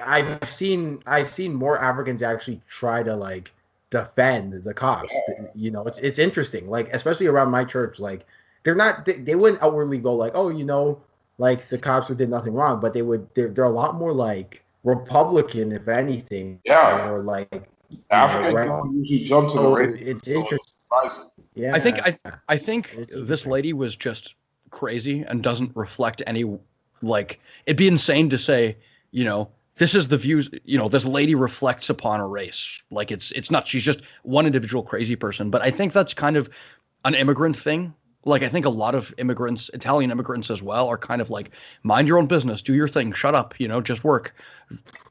I've seen more Africans actually try to like defend the cops. It's interesting. Like especially around my church, like they wouldn't outwardly go like, oh, like the cops did nothing wrong, but they're a lot more like Republican, if anything. Yeah. Or like Africans usually jump to the race. It's interesting. Yeah. I think this lady was just crazy and doesn't reflect any, like, it'd be insane to say, this is the views, this lady reflects upon a race. Like it's not, she's just one individual crazy person. But I think that's kind of an immigrant thing. Like, I think a lot of immigrants, Italian immigrants as well, are kind of like, mind your own business, do your thing, shut up, just work.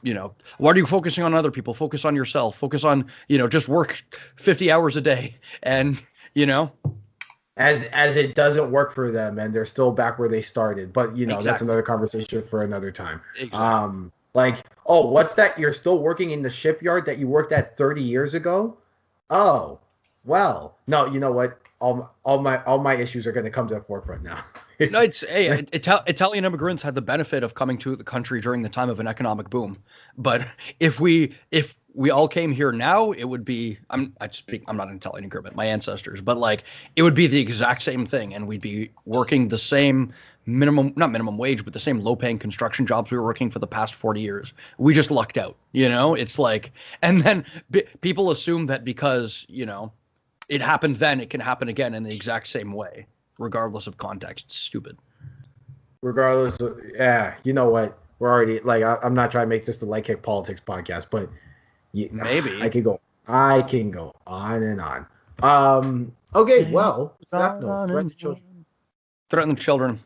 Why are you focusing on other people? Focus on yourself. Focus on, just work 50 hours a day. And, As it doesn't work for them and they're still back where they started. But, Exactly. That's another conversation for another time. Exactly. Like, oh, what's that? You're still working in the shipyard that you worked at 30 years ago? Oh, well, no, you know what? All my issues are going to come to the forefront now. No, Italian immigrants had the benefit of coming to the country during the time of an economic boom. But if we all came here now, it would be, I'm not an Italian immigrant, my ancestors, but like it would be the exact same thing. And we'd be working the same not minimum wage, but the same low paying construction jobs we were working for the past 40 years. We just lucked out, it's like, and then people assume that because, it happened then, it can happen again in the exact same way, regardless of context. It's stupid. Regardless of, you know what? We're already, like, I'm not trying to make this the Leg Kick Politics podcast, but maybe I can go on and on. Okay, well, Stefano, threaten the children. Threaten the children.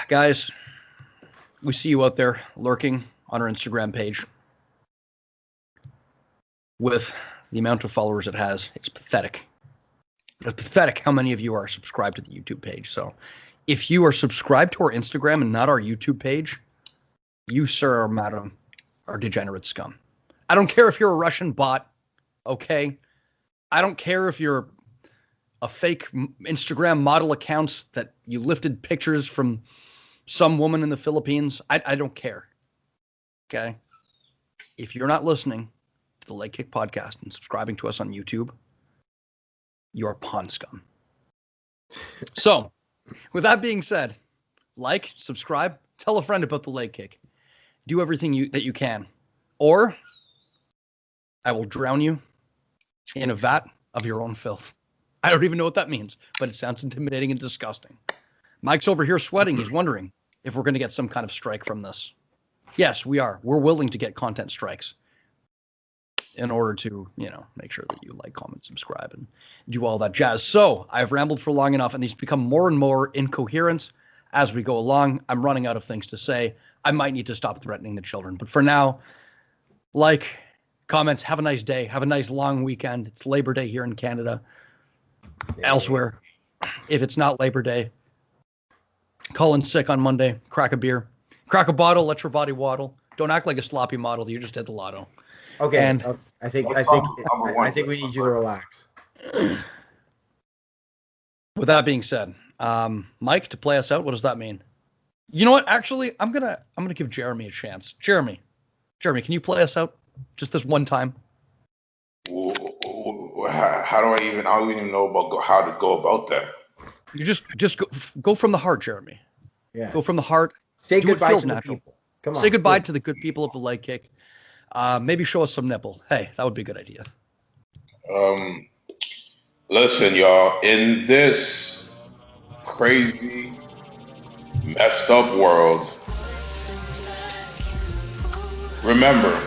Guys, we see you out there lurking on our Instagram page. With the amount of followers it has, it's pathetic. It's pathetic how many of you are subscribed to the YouTube page. So if you are subscribed to our Instagram and not our YouTube page, you, sir or madam, are degenerate scum. I don't care if you're a Russian bot, okay? I don't care if you're a fake Instagram model account that you lifted pictures from some woman in the Philippines. I don't care, okay? If you're not listening to the Leg Kick Podcast and subscribing to us on YouTube, you are pawn scum. So, with that being said, like, subscribe, tell a friend about the Leg Kick. Do everything that you can. Or I will drown you in a vat of your own filth. I don't even know what that means, but it sounds intimidating and disgusting. Mike's over here sweating. He's wondering if we're going to get some kind of strike from this. Yes, we are. We're willing to get content strikes in order to, make sure that you like, comment, subscribe, and do all that jazz. So I've rambled for long enough, and these become more and more incoherent as we go along. I'm running out of things to say. I might need to stop threatening the children. But for now, like, comments, have a nice day. Have a nice long weekend. It's Labor Day here in Canada. Yeah. Elsewhere, if it's not Labor Day, call in sick on Monday. Crack a beer. Crack a bottle. Let your body waddle. Don't act like a sloppy model. You just hit the lotto. Okay, and I think we need you to relax. With that being said, Mike, to play us out, what does that mean? You know what? Actually, I'm gonna give Jeremy a chance. Jeremy, can you play us out just this one time? How do I don't even know about how to go about that. You just go from the heart, Jeremy. Yeah. Go from the heart. Say goodbye to the people. Come on. Say goodbye to the good people of the Leg Kick. Maybe show us some nipple. Hey, that would be a good idea. Listen, y'all, in this crazy, messed up world, remember,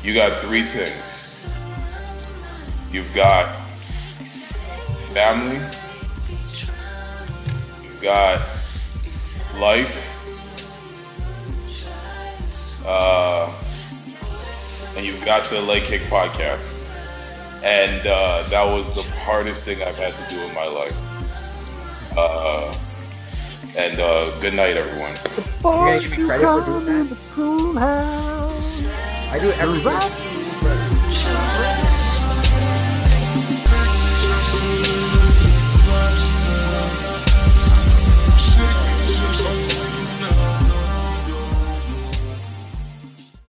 you got three things. You've got family, you've got life, and you've got the Leg Kick Podcast. And that was the hardest thing I've had to do in my life. And good night, everyone. You gotta give me credit for doing that. I do it every week.